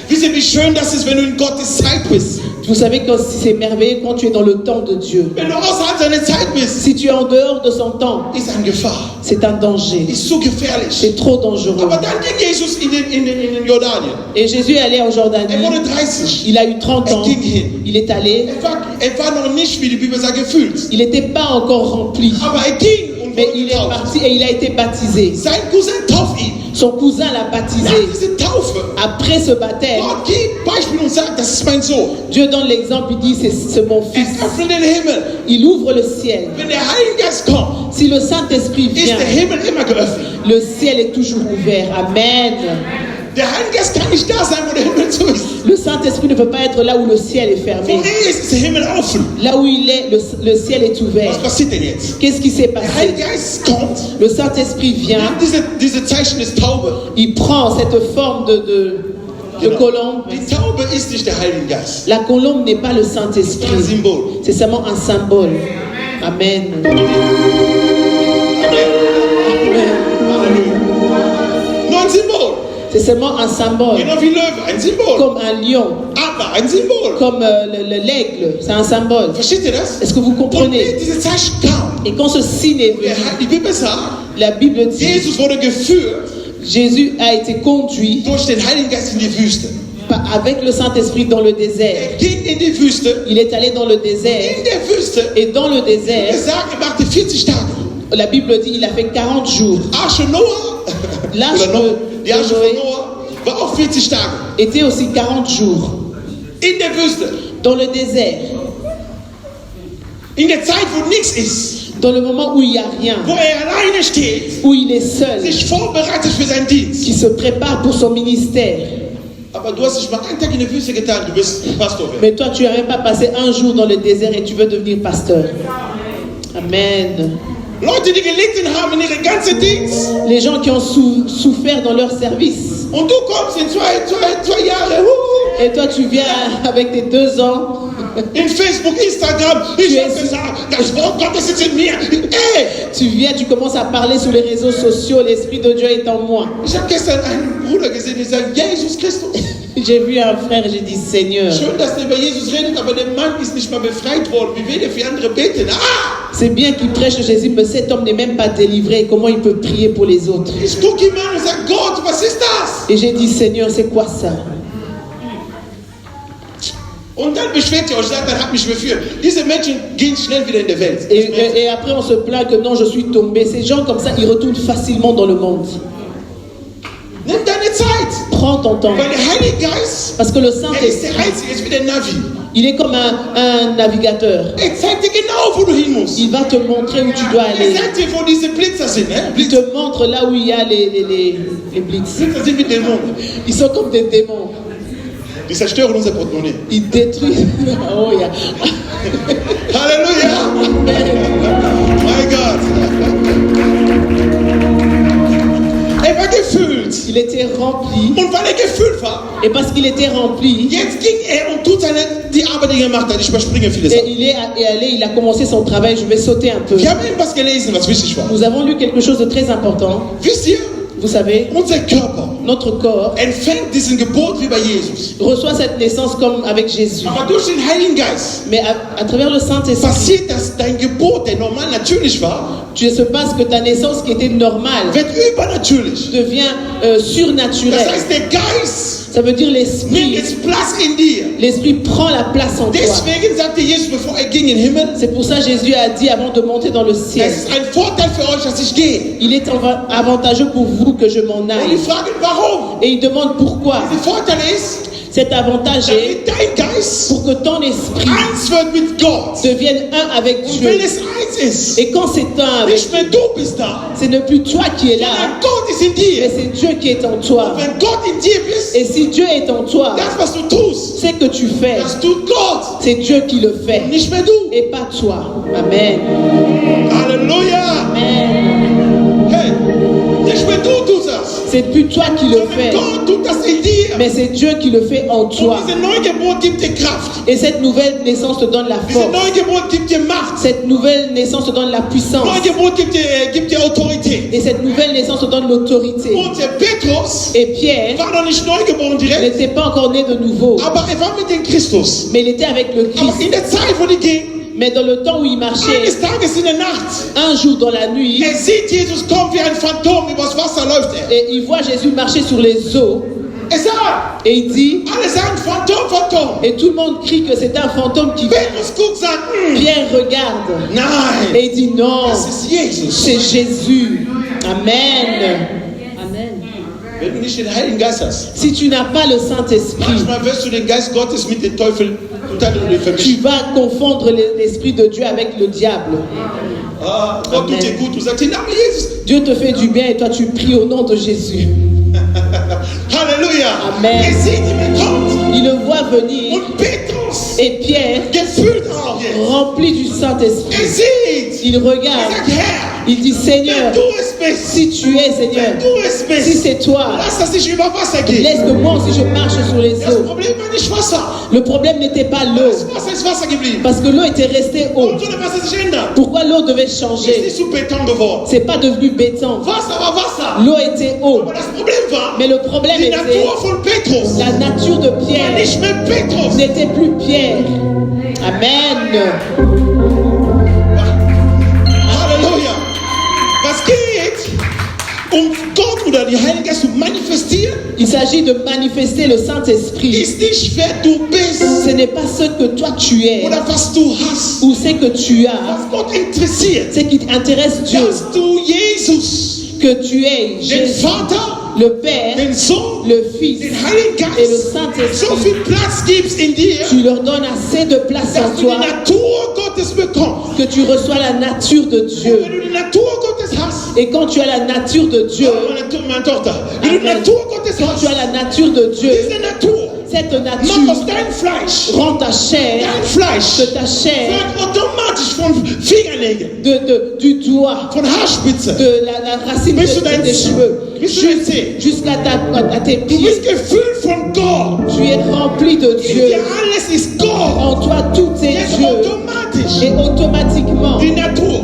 Wisst ihr, wie schön das ist, wenn du in Gottes Zeit bist? Vous savez que c'est merveilleux quand tu es dans le temps de Dieu. Wenn du außerhalb seiner Zeit bist, Si tu es en dehors de son temps, ist eine Gefahr. c'est un danger. Ist so gefährlich. C'est trop dangereux. Aber dann ging Jesus in den Jordanien. Et Jésus est allé en Er Jordanie. wurde 30. Il a eu 30 ans. Il est allé. Er war noch nicht, wie die Bibel sagt, gefüllt. Il n'était pas encore rempli. Aber er ging und Mais wurde il est getauft. parti et il a été baptisé. Sein Cousin tauft ihn. Son cousin l'a Nach baptisé. dieser Taufe. Après ce baptême, Gott gibt Beispiel und sagt, das ist mein Sohn. Dieu donne l'exemple, il dit c'est mon fils. Er öffnet den Himmel. Il ouvre le ciel. Wenn der Heilige Geist kommt, Si le Saint-Esprit ist vient, der Himmel immer geöffnet. le ciel est toujours ouvert. Amen. Der Heilige Geist kann nicht da sein, wo der Himmel zu ist. Le Saint-Esprit ne peut pas être là où le ciel est Wo fermé. er ist der Himmel offen. Là où il est, le ciel est ouvert. Was passiert denn jetzt? Qu'est-ce qui s'est Der passé? Heilige Geist kommt, Le Saint-Esprit vient, nimmt diese Zeichen des Taube. il prend cette forme de colombe. Die Taube ist nicht der Heilige Geist. La colombe n'est pas le Das ist ein Saint-Esprit, Symbol. c'est seulement un symbole. Amen. Halleluja. Nur ein Symbol. C'est seulement un symbole, Genau wie Löwe, ein Symbol. comme un lion. Aber Adler, ein Symbol. comme l'aigle, c'est un symbole. Versteht ihr das? Est-ce que vous Und comprenez? wie diese Zeichen kam, Et quand ce signe est venu, die Bibel sagt, la Bible dit, Jesus wurde geführt Jésus a été conduit durch den Heiligen Geist in die Wüste. avec le Saint-Esprit dans le désert. Ging in die Wüste. Il est allé dans le désert. In der Wüste, Et dans le désert, sagt, machte 40 Tage. la Bible dit il a fait 40 jours. Arche Noah, L'arche oder Noah, die Arche de von Noé Noah war auch 40 Tage. était aussi 40 jours. In der Wüste. Dans le désert, In der Zeit, wo nichts ist. dans le moment où il n'y a rien, Wo alleine steht. où il est seul, Sich vorbereitet für seinen Dienst. qui se prépare pour son ministère. Aber du hast nicht mal einen Tag in der Wüste getan, du bist Pastor werden. Mais toi, tu n'as même pas passé un jour dans le désert et tu veux devenir pasteur. Amen. Leute, die gelitten haben in ihren ganzen Dienst. Les gens qui ont souffert dans leur service. Und du kommst in zwei Jahre. Et toi, tu viens avec tes 2 ans. In Facebook, Instagram. Ich habe gesagt, das Wort Gottes ist in mir. Ey! Tu viens, tu commences à parler sur les réseaux sociaux. L'Esprit de Dieu est en moi. Ich habe gestern einen Bruder gesehen, der sagt, Jesus Christus. J'ai vu un frère et j'ai dit, Seigneur, Schön, dass der über Jesus redet, aber der Mann ist nicht mal befreit worden. Wie will der für andere beten? Ah! c'est bien qu'il prêche Jésus, mais cet homme n'est même pas délivré. Comment il peut prier pour les autres? Ich gucke ihn an und sage, Gott, was ist das? Et j'ai dit, Seigneur, c'est quoi ça? Und dann beschwert ihr euch, sagt, dann hat mich verführt. Diese Menschen gehen schnell wieder in der Welt. Et après, on se plaint que non, je suis tombé. Ces gens comme ça, ils retournent facilement dans le monde. Nimm deine Zeit. Prends ton temps. Weil der Heilige Geist, Parce que le er ist der Saint-Esprit, Einzige, er ist wie der Navi. il est comme un navigateur. Er zeigt dir genau, wo du hin musst. Il va te montrer où tu dois Er aller. sagt dir, wo diese Blitzer sind. Ne? Il te montre là où il y a les blitz. Blitzer sind wie Dämonen. Ils sont comme des démons. Die zerstören unser Portemonnaie. Ils détruisent. Oh, yeah. Halleluja! Mein Gott! Er war gefüllt. Il était rempli. Und weil er gefüllt war, Et parce qu'il était rempli, jetzt ging er und tut die Arbeit, die er gemacht hat. Ich überspringe viele et Sachen. il est allé, il a commencé son travail. Je vais sauter un peu. Wir haben eben was gelesen, was wichtig war. Nous avons lu quelque chose de très important. Wisst ihr, Vous savez, unser Körper notre corps empfängt diesen Geburt wie bei Jesus. reçoit cette naissance comme avec Jésus. Aber durch den Heiligen Geist Mais à travers le Saint-Esprit, passiert, dass dein Geburt, der normal natürlich war, se passe que ta naissance qui était normale wird übernatürlich. devient Das surnaturelle. heißt, der Geist Ça veut dire nimmt l'esprit. jetzt Platz in dir. L'esprit prend la place en toi. Deswegen sagte Jesus, bevor er ging in den Himmel, C'est pour ça que Jésus a dit avant de monter dans le ciel, es ist ein Vorteil für euch, dass ich gehe. il est avantageux pour vous que je m'en Und die aille. fragen, warum? Et il demande pourquoi. Der Vorteil ist, Cet avantage est damit dein Geist pour que ton esprit eins wird mit Gott. devienne un avec Und wenn Dieu. es eins ist, Et quand c'est un avec nicht mehr du bist da, ce n'est plus toi qui es là, sondern Gott ist in mais dir. c'est Dieu qui est en toi. Wenn Gott in dir bist, Et si Dieu est en toi, das, was du tust, ce que tu fais, das tut Gott, c'est Dieu qui le fait nicht mehr du. et pas toi. Amen. Halleluja! Amen. Hey, nicht mehr du tust das, C'est plus toi qui le sondern fais, Gott tut das in dir. mais c'est Dieu qui le fait en Und toi. diese Neugeburt gibt dir Kraft. Et cette nouvelle naissance te donne la Diese force. Neugeburt gibt dir Macht. Cette nouvelle naissance te donne la puissance. Neugeburt gibt dir Autorität. Et cette nouvelle naissance te donne l'autorité. Und der Petrus Et Pierre war noch nicht neugeboren direkt, n'était pas encore né de nouveau, aber er war mit dem Christus. mais il était avec le Aber Christ. in der Zeit, wo die ging, Mais dans le temps où il marchait, eines Tages in der Nacht, un jour dans la nuit, er sieht Jesus kommen wie ein Phantom, übers Wasser läuft er. et il voit Jésus marcher sur les eaux, Er sagt, et il dit, alle sagen Phantom, Phantom. et tout le monde crie que c'est un fantôme qui vient. Petrus guckt, sagt, Pierre regarde, nein, et il dit non, das ist Jesus. c'est Jésus. Amen. Wenn du nicht den Heiligen Geist hast, Si tu n'as pas le Saint-Esprit, manchmal wirst du den Geist Gottes mit dem Teufel total vermischen. tu vas confondre l'Esprit de Dieu avec le diable. Ah, Gott tut dir gut, du sagst, im Namen Jesus. Dieu te fait du bien et toi tu pries au nom de Jésus. Halleluja. Amen. Er sieht ihn, er kommt. Il le voit venir Und Petrus Et Pierre, gefüllt auch jetzt. rempli du Saint-Esprit, Sieht, il regarde, sagt, Herr, il dit Seigneur, wenn du es bist, si tu es Seigneur, wenn du es si bist, c'est toi, lass, dass ich über Wasser gehe. laisse que moi aussi je marche sur les Das eaux. Problem war nicht Wasser. Le problème n'était pas l'eau, Das Wasser ist Wasser geblieben. parce que l'eau était restée eau. Warum soll das Wasser sich ändern? Pourquoi l'eau devait Es ist changer? nicht zu Beton geworden. C'est pas devenu béton. Wasser war Wasser. L'eau était eau. Aber das Problem war, Mais le problème die était Natur von Petrus la nature de war Pierre nicht mehr Petrus. n'était plus Pierre. Amen. Halleluja. Was geht, um Gott oder die Heilige Geist zu manifestieren, Il s'agit de manifester le Saint-Esprit. ist nicht, wer du bist Ce n'est pas ce que toi tu es oder was du hast. ou ce que tu as. Was Gott interessiert, Ce qui intéresse Dieu, dass du Jesus, que tu es den Jésus, Vater, le Père, den Sohn, le Fils den Heiligen et le Geist so Saint-Esprit. viel Platz gibst in dir, Tu leur donnes assez de place dass en du die toi Natur Gottes bekommst. que tu reçois la nature de Dieu. Wenn du die Natur Gottes hast, Et quand tu as la nature de Dieu, meine Tochter, wenn du die Amen. Natur Gottes quand hast, tu as la nature de Dieu, diese Natur cette macht nature aus deinem Fleisch, rend ta chair, dein Fleisch, de ta chair, wird automatisch von Fingernägeln, du doigt, von Haarspitze, de la racine Bis zu deinen des cheveux, bis zu deinen Zehen. jusqu'à à tes Du bist pieds. gefüllt von Gott. Tu es rempli de In Dieu. dir alles ist Gott. En toi, tout est Jetzt Dieu. automatisch. Et automatiquement, Die Natur,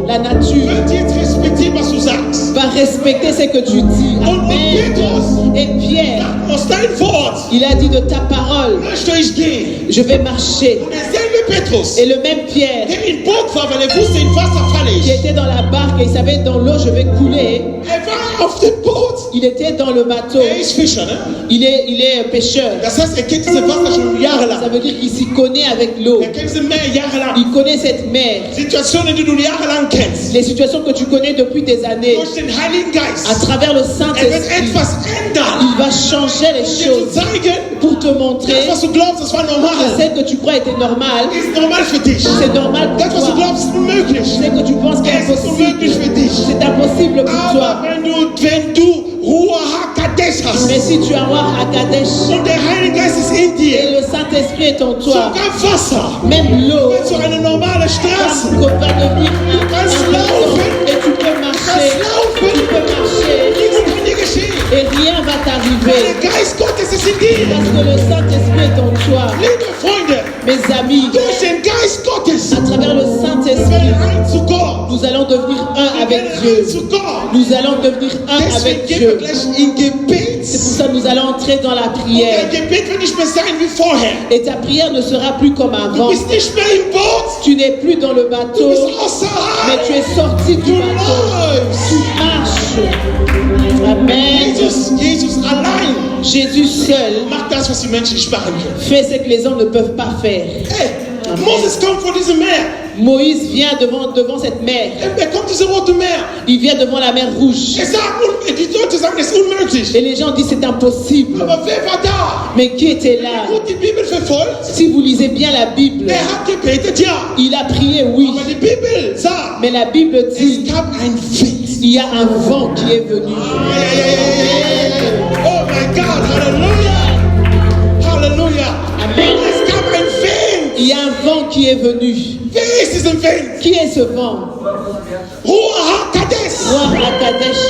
la nature wird jetzt respektieren, was du sagst. va respecter ce que tu dis. Und Amen. Petrus, Et Pierre, aus deinem Wort il a dit de ta parole, möchte ich gehen. je vais marcher. Und derselbe Petrus, Et le même Pierre, der in Boot war, weil er wusste, in Wasser falle qui ich. était dans la barque et il savait dans l'eau je vais couler, Er war auf dem Boot. il était dans le bateau. Er ist Fischer, ne? Il est pêcheur. Das heißt, er kennt diese Wasser schon Ça jahrelang. veut dire qu'il s'y connaît avec l'eau. Er kennt diese Meer jahrelang. Il connaît cette mer. Situationen, die du jahrelang kennst. Les situations que tu connais depuis des années. Durch den Heiligen Geist. À travers le Er wird Saint-Esprit, etwas ändern. il va changer les Um dir zu choses zeigen, pour te montrer das, was du glaubst, das war que normal, ce que tu crois était normal, ist normal für dich. c'est normal pour Das, was du toi. glaubst, ist unmöglich. Ce que tu penses qu'est Es ist unmöglich für impossible, dich. c'est impossible pour Aber toi. wenn du Ruach HaKadosh hast Mais si tu as voir à Kadesh und der Heilige Geist ist in et dir, le Saint-Esprit est en toi, sogar Wasser même l'eau wird zu einer normalen Straße. va devenir un bateau et tu peux marcher, tu peux marcher Nichts kann dir geschehen. et rien va Der t'arriver Geist Gottes ist in dir. parce que le Saint-Esprit est en toi. Liebe Freunde, Mes amis, durch den Geist Gottes à travers le werden Saint-Esprit, wir eins zu Gott. nous allons devenir un Wir avec werden Dieu. eins zu Gott. Nous allons devenir un Deswegen avec gehen wir Dieu. gleich in Gebet. C'est pour ça que nous allons entrer dans la Und der prière. Gebet wird nicht mehr sein wie vorher. Et ta prière ne sera plus comme Du avant. bist nicht mehr im Boot. Tu n'es plus dans le Du bateau, bist mais außerhalb. tu es sorti du Du bateau. läufst. Tu marches. Amen. Jesus allein Jésus seul macht das, was die Menschen nicht machen können. fait ce que les hommes ne peuvent pas faire. Hey, Moses kommt vor diesem Meer. Moïse vient devant cette mer. Er kommt diese rote Meer. Il vient devant la mer rouge. Er sagt, die Leute sagen, es ist unmöglich. Et les gens disent c'est impossible. Aber wer war da? Mais qui était là? Gut, die Bibel verfolgt. Si vous lisez bien la Bible, Er hat gebetet, ja. il a prié, oui. Aber die Bibel sagt, Mais la Bible dit, es gab ein Wind. il y a un vent qui est venu. Oh my God, Halleluja. Halleluja. Amen. Es gab ein Wind. Il y a un vent qui est venu. Wer ist diesen Wind? Qui est ce vent? Ruach HaKadosh. Roi à Kadesh.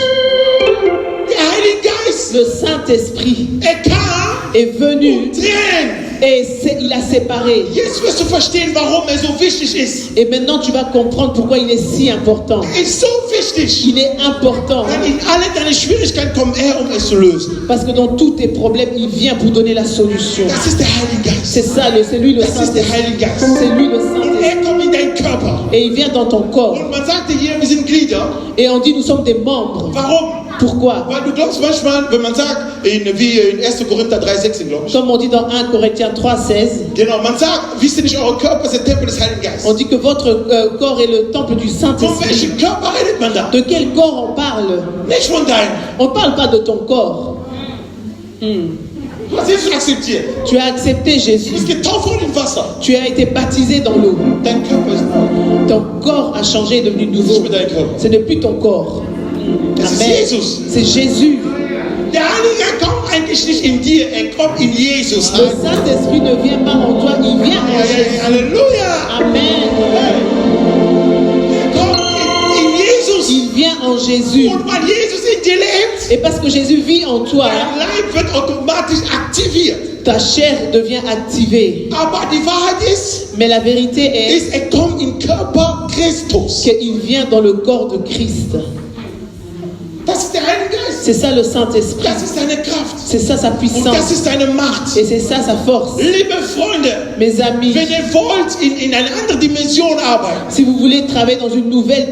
Der Heilige Geist. Le Saint-Esprit Er kam est venu drin. et il a séparé. Jetzt wirst du verstehen, warum er so wichtig ist. Et maintenant tu vas comprendre pourquoi il est si important. Er ist so wichtig. Il est important Denn in alle deine Schwierigkeiten kommt er, um es zu lösen. parce que dans tous tes problèmes, il vient pour donner la solution. Das ist der Heilige Geist. C'est ça, c'est lui le Das ist der Saint-Esprit. Heilige Geist. C'est lui le Und Saint-Esprit. er kommt in deinen Körper. Et il vient dans ton corps. Und man sagte hier, wir sind Glieder. Et on dit nous sommes des membres. Warum? Pourquoi? Weil du glaubst manchmal, wenn man sagt, wie in 1. Korinther 3,16, glaube ich. Comme on dit dans 1 Corinthiens 3,16, Genau, man sagt, wisst ihr nicht, euer Körper ist der Tempel des Heiligen Geistes. on dit que votre corps est le temple du Von Saint-Esprit. welchem Körper redet man da? De quel corps on parle? Nicht von deinem. On ne parle pas de ton corps. Du hast Jesus akzeptiert. Tu as accepté Du bist Jésus. getauft worden im Wasser. Tu as été baptisé dans l'eau. Dein Körper ist neu. Ton corps a changé, est devenu Das ist nouveau. nicht mehr dein Körper. Ce n'est plus ton corps. Das ist Amen. Jesus. C'est Jésus. Der Heilige Geist kommt, ein eigentlich nicht in dir, er kommt in Jesus. Le Saint-Esprit ne vient pas en toi, il vient en Jésus. Halleluja. Amen. Er kommt in Jesus. Il vient en Jésus. Und weil Jesus in dir lebt, Et parce que Jésus vit en toi, dein Leib wird automatisch aktiviert. ta chair devient activée. Aber die Wahrheit ist, Mais la vérité est er kommt im Körper Christus. qu'il vient dans le corps de Christ. Das ist der Heilige Geist. C'est ça le Saint-Esprit. Das ist seine Kraft. C'est ça sa Und das puissance. ist seine Macht. Et c'est ça sa force. Liebe Freunde, Mes amis, wenn ihr wollt in eine andere Dimension arbeiten, si vous voulez travailler dans une nouvelle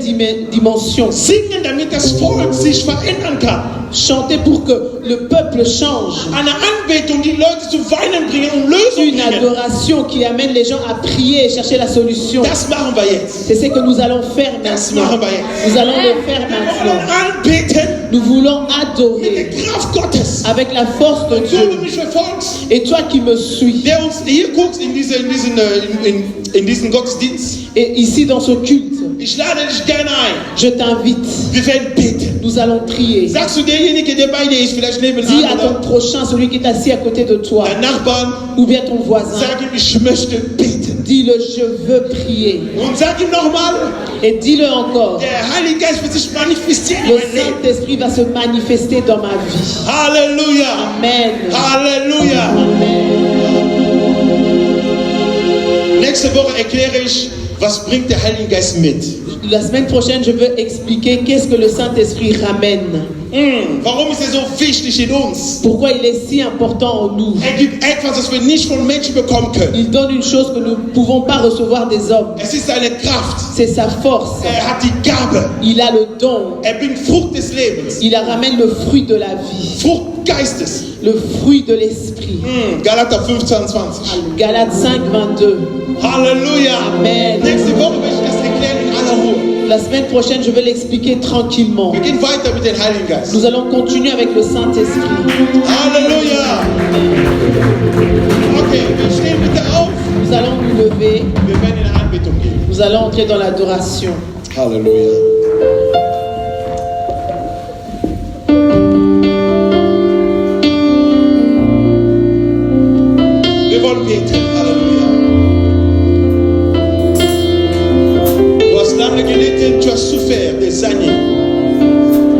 dimension, singen, damit das Volk sich verändern kann. chantez pour que le peuple change. Eine Anbetung, die Leute zu weinen bringen und Lösung Une bringen. adoration qui amène les gens à prier et chercher la solution. Das machen wir jetzt. C'est ce que nous allons faire Das maintenant. machen wir jetzt. Nous allons le faire Wir wollen maintenant. anbeten Nous voulons mit der adorer Kraft Gottes. avec la force de Und du Dieu. mich verfolgst, Et toi qui me suis, der uns hier guckt in diesen Gottesdienst, et ici dans ce culte, ich lade dich gerne ein. je t'invite. Wir werden beten. Nous allons prier. Sagst du derjenige, der bei dir ist, vielleicht nebenan Dis à ton oder prochain, celui qui est assis à côté de toi, dein Nachbarn, ou bien ton voisin, sag ihm, ich möchte beten. dis-le, je veux prier. Und sag ihm nochmal, Et dis-le encore, der Heilige Geist wird sich manifestieren in le mein Leben. Saint-Esprit va se manifester dans ma vie. Halleluja. Amen. Halleluja. Amen. Nächste Woche erkläre ich, was bringt der Heilige Geist mit. La semaine prochaine, je veux expliquer qu'est-ce que le Saint-Esprit ramène. Warum ist er so wichtig in uns? Pourquoi il est si important en nous. Er gibt etwas, das wir nicht von Menschen bekommen können. Il donne une chose que nous ne pouvons pas recevoir des hommes. Es ist seine Kraft. C'est sa force. Er hat die Gabe. Il a le don. Er bringt Frucht des Lebens. Il ramène le fruit de la vie. Frucht Geistes. Le fruit de l'esprit. Galater 5,22. Galates 5, 22. Halleluja. Amen. Nächste Woche werde ich das erklären in aller Ruhe. La semaine prochaine, je vais l'expliquer tranquillement. Wir gehen weiter mit dem Heiligen Geist. Nous allons continuer avec le Saint-Esprit. Halleluja. Okay, wir stehen bitte auf. Nous allons nous lever. Wir werden in eine Anbetung gehen. Nous allons entrer dans l'adoration. Halleluja. Wir wollen beten. Halleluja. Du hast lange gelitten, tu as souffert des années.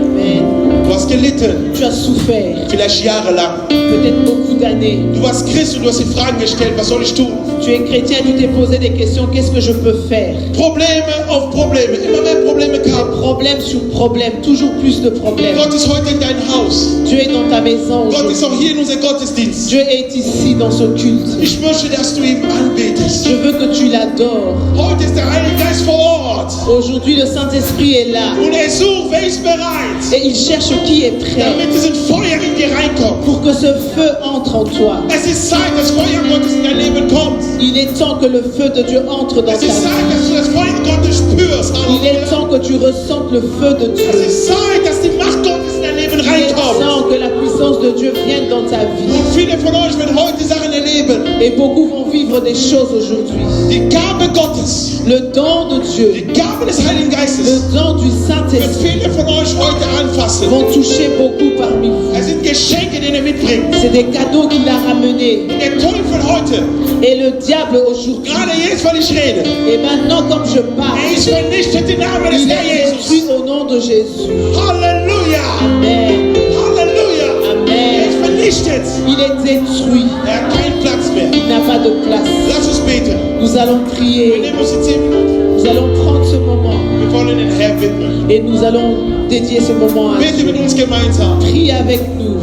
Amen. Du hast gelitten, Tu as souffert, vielleicht jahrelang. peut-être beaucoup d'années. Du warst Christ und du hast die Fragen gestellt, was soll ich tun? Tu es chrétien, tu t'es posé des questions, qu'est-ce que je peux faire? Probleme auf Probleme, immer mehr Probleme kamen. Problème sur problème, toujours plus de problèmes. Gott ist heute in deinem Haus. Dieu est dans ta maison Gott aujourd'hui. ist auch hier in unserem Gottesdienst. Dieu est ici dans ce culte. Ich möchte, dass du ihn anbetest. Je veux que tu l'adores. Heute ist der Heilige Geist vor Ort. Aujourd'hui, le Saint-Esprit est là Und er sucht, wer ist bereit, et il cherche qui est prêt damit dieses Feuer in dir reinkommt. pour que ce feu entre en toi. Es ist Zeit, dass Feuer Gottes in dein Leben kommt. Il est temps que le feu de Dieu entre dans Es ta ist Zeit, vie. dass du das Feuer Gottes spürst. Il est Halleluja. temps que tu ressentes le feu de Es Dieu. ist Zeit, dass die Macht Gottes in dein Leben Il est reinkommt. temps que la puissance de Dieu vienne dans ta vie. Und viele von euch werden heute Sachen erleben. Et beaucoup vont vivre des choses aujourd'hui. Die Gabe Gottes, Le don de Dieu, die Gabe des Heiligen le Geistes don du wird Saint-Esprit viele von euch heute anfassen. vont toucher beaucoup parmi vous. Es sind Geschenke, die er mitbringt. C'est des cadeaux qu'il a ramenés. Der Teufel heute, Et le diable aujourd'hui, gerade jetzt, weil ich rede, et maintenant comme je parle, er ist vernichtet im Namen des il Herrn est détruit Jesus. au nom de Jésus. Halleluja! Amen. Halleluja! Er Amen. ist vernichtet. Il est détruit. Er hat keinen Platz mehr. Il n'a pas de place. Lass uns beten. Nous allons Wir prier. nehmen uns die 10 Minuten. Nous allons prendre ce moment Wir wollen den Herrn widmen. et nous allons dédier ce moment à Bete Dieu. mit uns gemeinsam. Prie avec nous.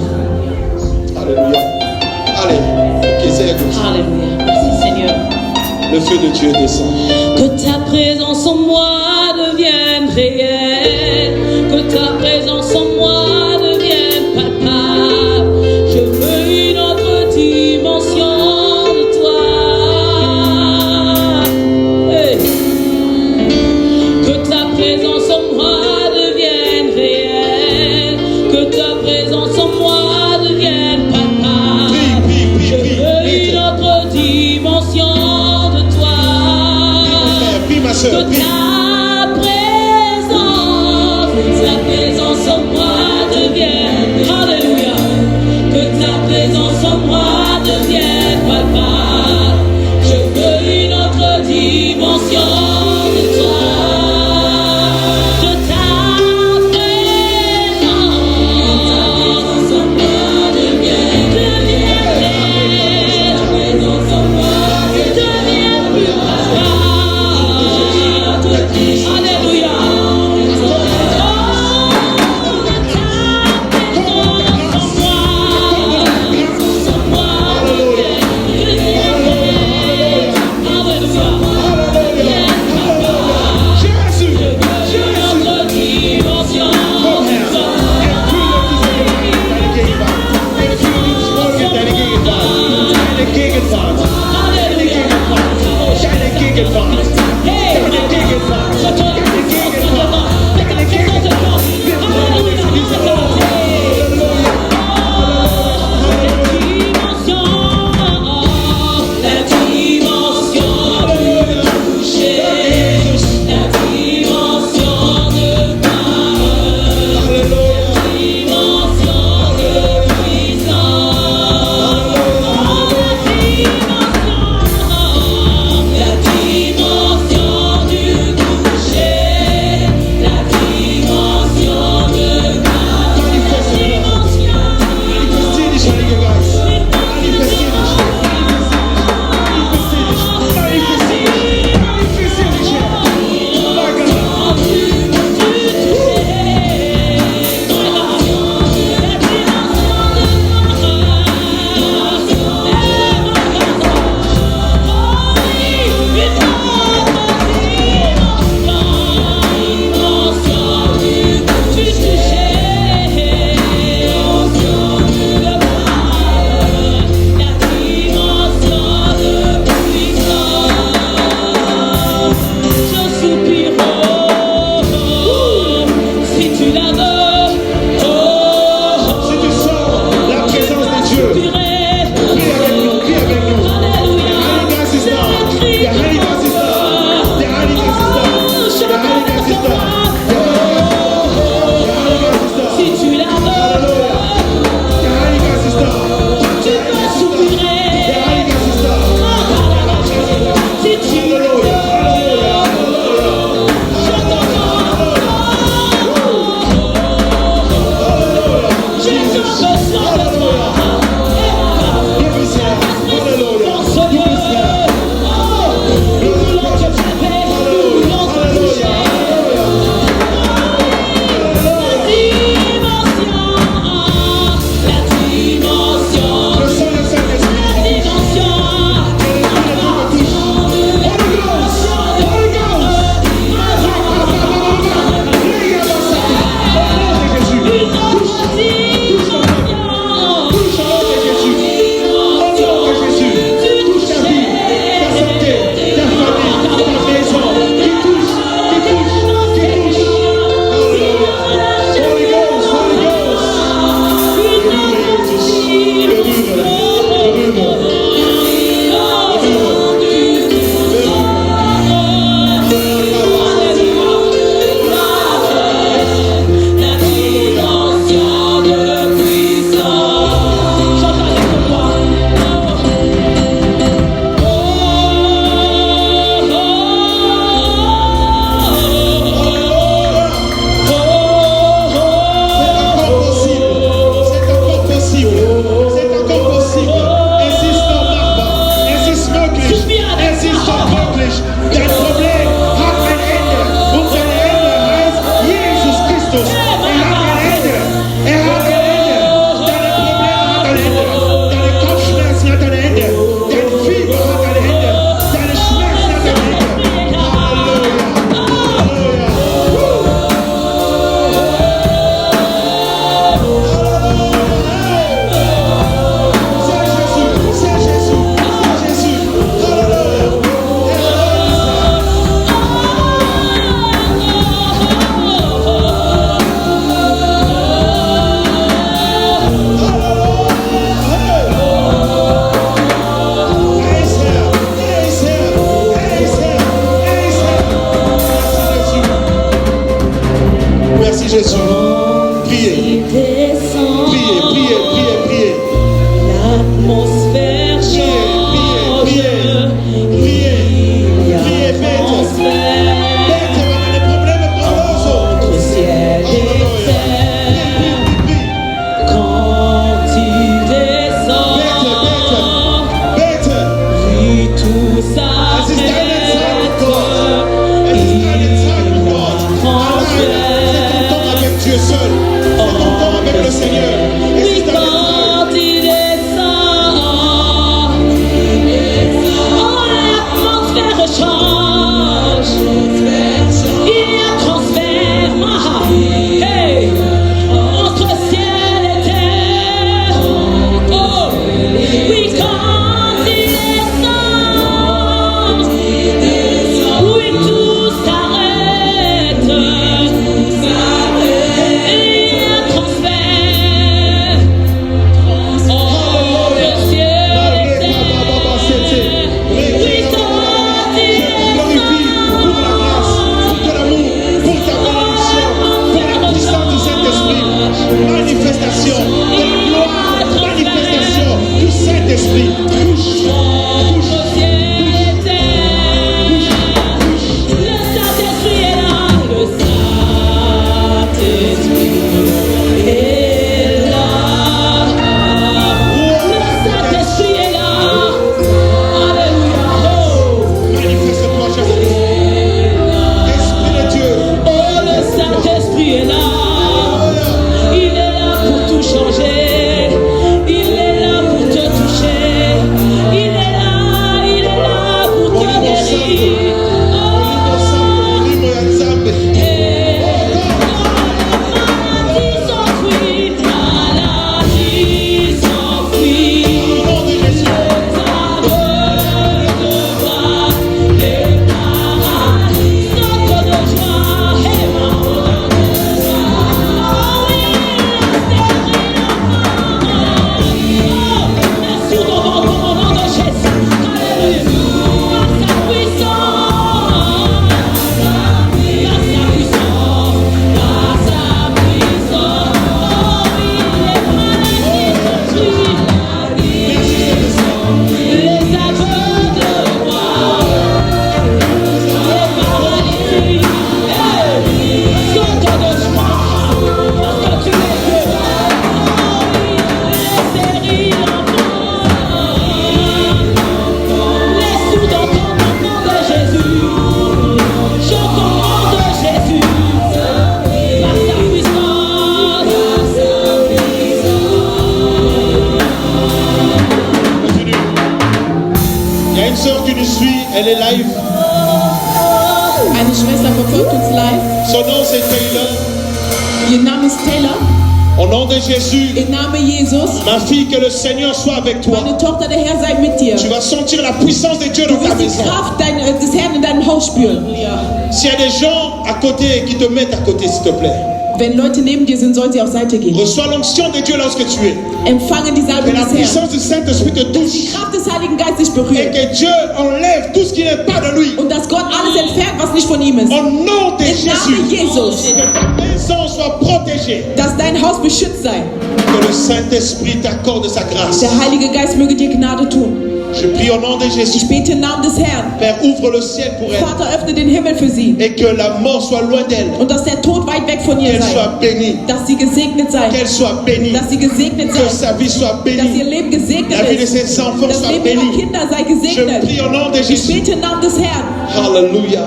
Halleluja. Alle. Okay, sehr gut. Alléluia. Merci Seigneur. Le feu de Dieu descend. Que ta présence en moi devienne réelle, que ta présence en moi devienne palpable. Je veux une autre dimension de toi. Hey. Que ta présence en moi devienne réelle, que ta présence en moi devienne palpable. Je veux une autre dimension de toi. Prie, ma soeur. Que ta présence en moi devienne, alléluia, que ta présence sœur qui nous suit, elle est live. Eine Schwester verfolgt uns live. Son nom c'est Taylor. Ihr Name ist Taylor. Au nom de Jésus, Im Namen Jesus. ma fille, que le Seigneur soit avec toi. Meine Tochter, der Herr sei mit dir. Tu vas sentir la puissance de Dieu Du dans ta wirst die maison. Kraft des Herrn in deinem Haus spüren. S'il y a des gens à côté qui te mettent à côté, s'il te plaît, Wenn Leute neben dir sind, sollen sie auf Seite gehen. reçois l'onction de Dieu lorsque tu es. Empfange die Salbung Que la des Herrn. puissance du Saint-Esprit te Die touche. Kraft des Heiligen Geistes dich Et berührt. que Dieu enlève tout ce qui n'est pas de lui. Und dass Gott alles entfernt, was nicht von ihm ist. Au nom de Im Namen Jésus. Jesus. Que ta maison soit protégée. Dass dein Haus beschützt sei. Que le Saint-Esprit t'accorde sa grâce. Der Heilige Geist möge dir Gnade tun. Je prie au nom de Jésus. Ich bete im Namen des Herrn. Père, ouvre le ciel pour elle. Vater, öffne den Himmel für sie. Et que la mort soit loin d'elle. Und dass der Tod weit weg von ihr Qu'elle sei. soit bénie. Dass sie gesegnet sei. Qu'elle soit bénie. Dass sie gesegnet Que sei. sa vie soit Dass ihr bénie. Leben gesegnet La vie de ist. ses enfants Das soit Leben ihrer bénie. Kinder sei Je gesegnet. prie au nom de Ich Jésus. bete im Namen des Herrn. Alléluia.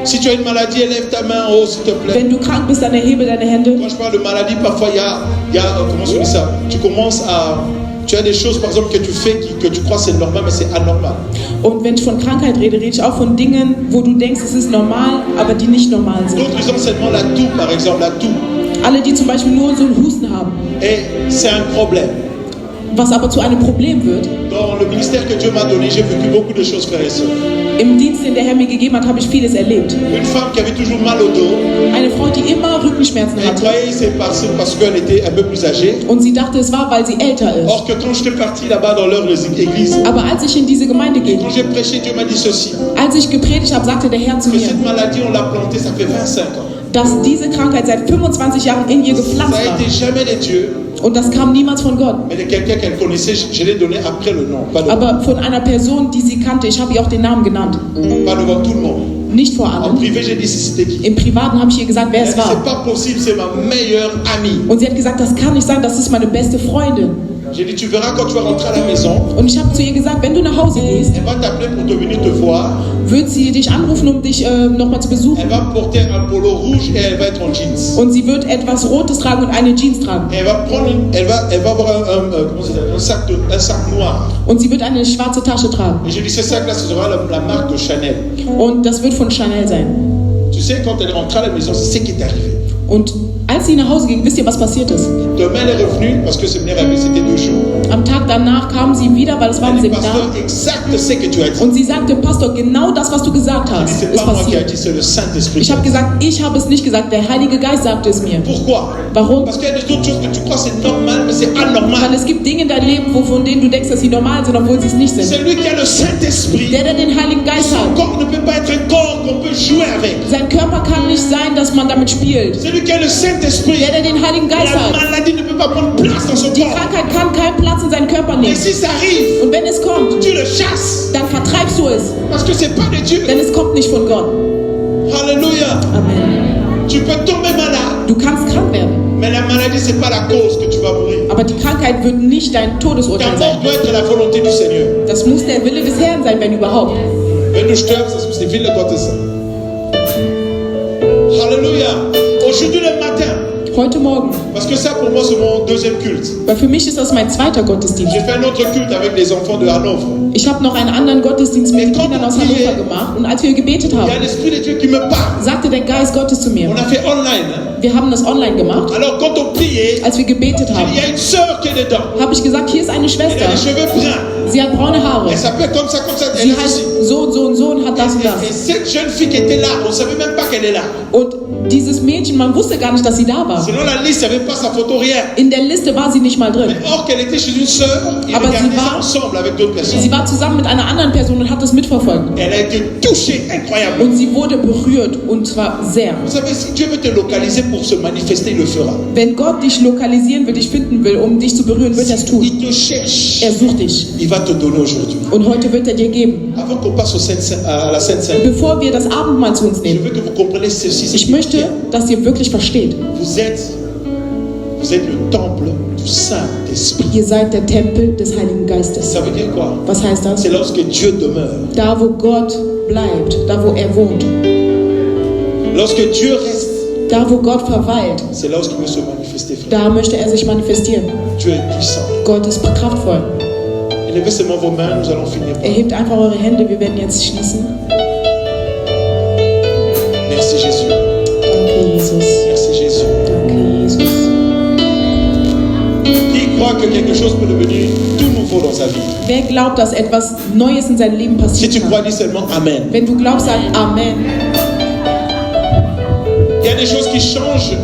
Si tu as une maladie, élève ta main en haut, s'il te plaît. Wenn du krank bist, dann erhebe deine Hände. Quand je parle de maladie, parfois comment on dit ça? Tu as des choses, par exemple, que tu fais que tu crois c'est normal, mais c'est anormal. Und wenn ich von Krankheit rede, rede ich auch von Dingen, wo du denkst, es ist normal, aber die nicht normal sind. D'autres, ils ont seulement la toux, par exemple, la toux. Alle, die zum Beispiel nur so einen Husten haben, Et c'est un problème. was aber zu einem Problem wird. Dans le ministère que Dieu m'a donné, j'ai vécu beaucoup de choses, frères et sœurs. Im Dienst, den der Herr mir gegeben hat, habe ich vieles erlebt. Une femme qui avait toujours mal au dos, Eine Frau, die immer Rückenschmerzen elle hatte. croyait que c'est parce qu'elle était un peu plus âgée. Und sie dachte, es war, weil sie älter ist. Or que quand j'étais parti là-bas dans leur église, Aber als ich in diese Gemeinde ging, quand j'ai prêché, Dieu m'a dit ceci. als ich gepredigt habe, sagte der Herr zu Que mir, cette maladie, on l'a plantée, ça fait 25 ans. dass diese Krankheit seit 25 Jahren in ihr Ça gepflanzt n'a war. été jamais de Dieu, Und das kam niemals von Gott. mais de quelqu'un qu'elle connaissait. Je l'ai donné après le nom, pas Aber von einer Person, die sie kannte. Ich habe ihr auch den Namen genannt. pas devant tout le monde. Nicht vor En allen. privé, j'ai dit c'était qui. Im Privaten habe ich ihr gesagt, wer Elle es dit, c'est war. pas possible, c'est ma meilleure amie. Und sie hat gesagt, das kann nicht sein, das ist meine beste Freundin. J'ai dit, tu verras quand tu vas rentrer à la maison, Und ich habe zu ihr gesagt, wenn du nach Hause gehst, elle va t'appeler pour te venir te voir. wird sie dich anrufen, um dich nochmal zu besuchen. Elle va porter un polo rouge et elle va être en jeans. Und sie wird etwas Rotes tragen und eine Jeans tragen. Et elle va avoir un sac noir. Und sie wird eine schwarze Tasche tragen. Et j'ai dit, ce sac-là, ce sera la marque de Chanel. Und das wird von Chanel sein. Tu sais, quand elle est rentrée à la maison, c'est ce qui est arrivé. Und als sie nach Hause ging, wisst ihr, was passiert ist? Demain, elle est revenue parce que ce séminaire avait c'était 2 jours. Am Tag danach kam sie wieder, weil es war ein Elle dit, pasteur, Seminar. exact ce que tu as dit. Und sie sagte, Pastor, genau das, was du gesagt Elle dit, hast, c'est ist pas moi qui a passiert. dit, c'est le Saint-Esprit. Ich habe gesagt, ich habe es nicht gesagt, der Heilige Geist sagte es mir. Pourquoi? Warum? Parce qu'il y a d'autres choses que tu crois c'est normal, mais c'est anormal. Weil es gibt Dinge in deinem Leben, von denen du denkst, dass sie normal sind, obwohl sie es nicht sind. Celui qui a le Saint-Esprit, Der den Heiligen Geist son hat, corps ne peut pas être un corps qu'on peut jouer avec. sein Körper kann nicht sein, dass man damit spielt. Celui qui a le Saint-Esprit, Der den Heiligen Geist la hat, maladie ne peut pas prendre place dans son die corps. Krankheit kann keinen Platz in seinen Körper Et nehmen. si ça arrive, Und wenn es kommt, tu le chasses. dann vertreibst du es, Parce que c'est pas de Dieu. denn es kommt nicht von Gott. Alléluia. Amen. Tu peux tomber malade, Du kannst krank werden, mais la maladie, c'est pas la cause que tu vas mourir. aber die Krankheit wird nicht dein Ta Todesurteil mort sein. doit être la volonté du Seigneur. Das muss der Wille des Herrn sein, wenn überhaupt. Wenn du stirbst, das muss der Wille Gottes sein. Alléluia. Aujourd'hui le matin, Heute Morgen, parce que ça pour moi c'est mon deuxième culte. weil für mich ist das mein zweiter Gottesdienst. J'ai fait un autre culte avec les enfants de Hanovre. Ich habe noch einen anderen Gottesdienst mit den Kindern aus Hannover gemacht und als wir gebetet Il y a haben, l'Esprit de Dieu qui me parle. sagte der Geist Gottes zu mir. On a fait online. Hein. Wir haben das online gemacht. Alors quand on priait, Als wir gebetet il haben, y a une sœur qui est dedans. habe ich gesagt, hier ist eine Elle a Schwester. les cheveux bruns. Sie hat braune Haare. Elle s'appelle comme ça, elle Sie est ici. heißt so und so und so und hat das und Et das. cette jeune fille qui était là, on ne savait même pas qu'elle est là. Und dieses Mädchen, man wusste gar nicht, dass sie da war. Selon la liste, il n'y avait pas sa photo, rien. In der Liste war sie nicht mal drin. Mais or qu'elle était chez une sœur, ils Aber regardaient sie ça war- ensemble avec d'autres personnes. Sie war zusammen mit einer anderen Person und hat das mitverfolgt. Elle a été touchée incroyablement. Und sie wurde berührt und zwar sehr. Vous savez, si Dieu veut te localiser pour se manifester, il le fera. Wenn Gott dich lokalisieren will, dich finden will, um dich zu berühren, wird er es tun. Il te cherche. Er sucht dich. Il va te donner aujourd'hui. Und heute wird er dir geben. Avant qu'on passe à la Sainte Seine, Bevor wir das Abendmahl zu uns je nehmen, veux que vous compreniez ceci. c'est ich que möchte, dass ihr wirklich versteht, Vous êtes le temple du Saint-Esprit. ihr seid der Tempel des Heiligen Geistes. Ça veut dire quoi? Was heißt das? C'est lorsque Dieu demeure. Da, wo Gott bleibt, da, wo er wohnt, Lorsque Dieu reste, da, wo Gott verweilt, c'est là où il veut se manifester, frère. da möchte er sich manifestieren. Dieu est puissant. Gott ist kraftvoll. Il Levez seulement vos mains, nous allons finir. Erhebt einfach eure Hände, wir werden jetzt schließen. Merci Jésus. Danke, Jesus. Merci Jésus. Danke, Jesus. Qui croit que quelque chose peut devenir tout nouveau dans sa vie? Wer glaubt, dass etwas Neues in seinem Leben Si tu passiert crois, kann? dis seulement Amen. Wenn du glaubst, sag Amen. Il y a des choses qui changent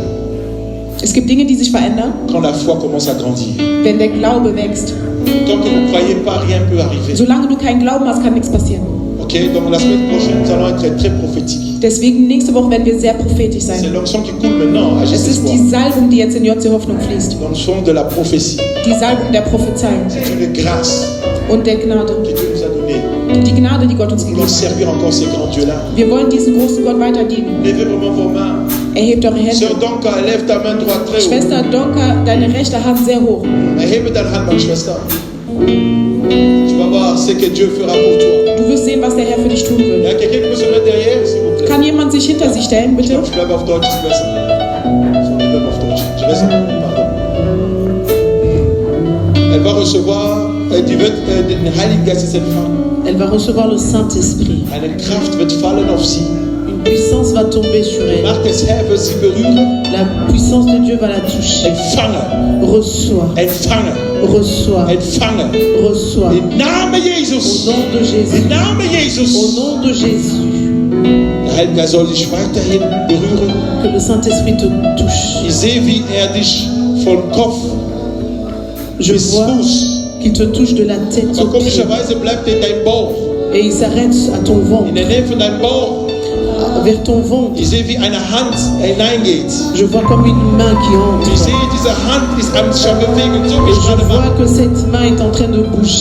Es gibt Dinge, die sich verändern, quand la foi commence à grandir. wenn der Glaube wächst. Tant que vous ne croyez pas, rien ne peut arriver. Solange du keinen Glauben hast, kann nichts passieren. Ok, donc la semaine prochaine, nous allons être très prophétiques. Deswegen nächste Woche werden wir sehr prophetisch C'est sein. l'onction qui coule maintenant à Es Jésus ist die Salbung, die jetzt in JC Hoffnung fließt. L'onction de la prophétie. Die Salbung der Prophezeiung C'est une grâce und der Gnade. que Dieu nous a donnée. Die Gnade, die Gott uns Nous gegeben voulons hat. servir encore ces grands dieux-là. Wir wollen diesen großen Gott weiter dienen. Levez vraiment vos mains. Erhebt eure Hände. Sœur Donka, lève ta main droite très haut. Schwester Donka, deine rechte Hand sehr hoch. Erhebe deine Hand, meine Schwester. Tu vas voir ce que Dieu fera pour toi. Du wirst sehen, was der Herr für dich tun Il y wird. a quelqu'un qui peut se mettre derrière, s'il vous plaît. Kann jemand sich hinter sich stellen, bitte? Ich bleibe auf Deutsch, ist besser. Ich bleibe auf Deutsch. Je reste, pardon. Elle va recevoir, die wird den Heiligen Geist ist empfangen. Elle va recevoir le Saint-Esprit. Eine Kraft wird fallen auf sie. Une puissance va tomber sur Die elle. Macht des Herrn wird sie berühren. La puissance de Dieu va la toucher. Empfangen, Reçois, empfangen, reçois, empfangen. reçois. Im Namen Au Jesus. nom de Jésus. Im Namen Au Jesus. nom de Jésus. Der Heilige Geist soll dich weiterhin berühren. Que le Saint-Esprit te touche. Ich sehe, wie dich von Kopf Je bis vois Fuß. qu'il te touche de la tête Aber aux pieds. komischerweise bleibt in deinem Bauch, Et il s'arrête à ton in ventre, der Nähe von deinem Bauch. vers ton ventre. Ich sehe, wie eine Hand hineingeht. Je vois comme une main qui Ich entre. sehe, diese Hand ist am schon bewegen, so wie Et ich je gerade vois mache. que cette main est en train de bouger.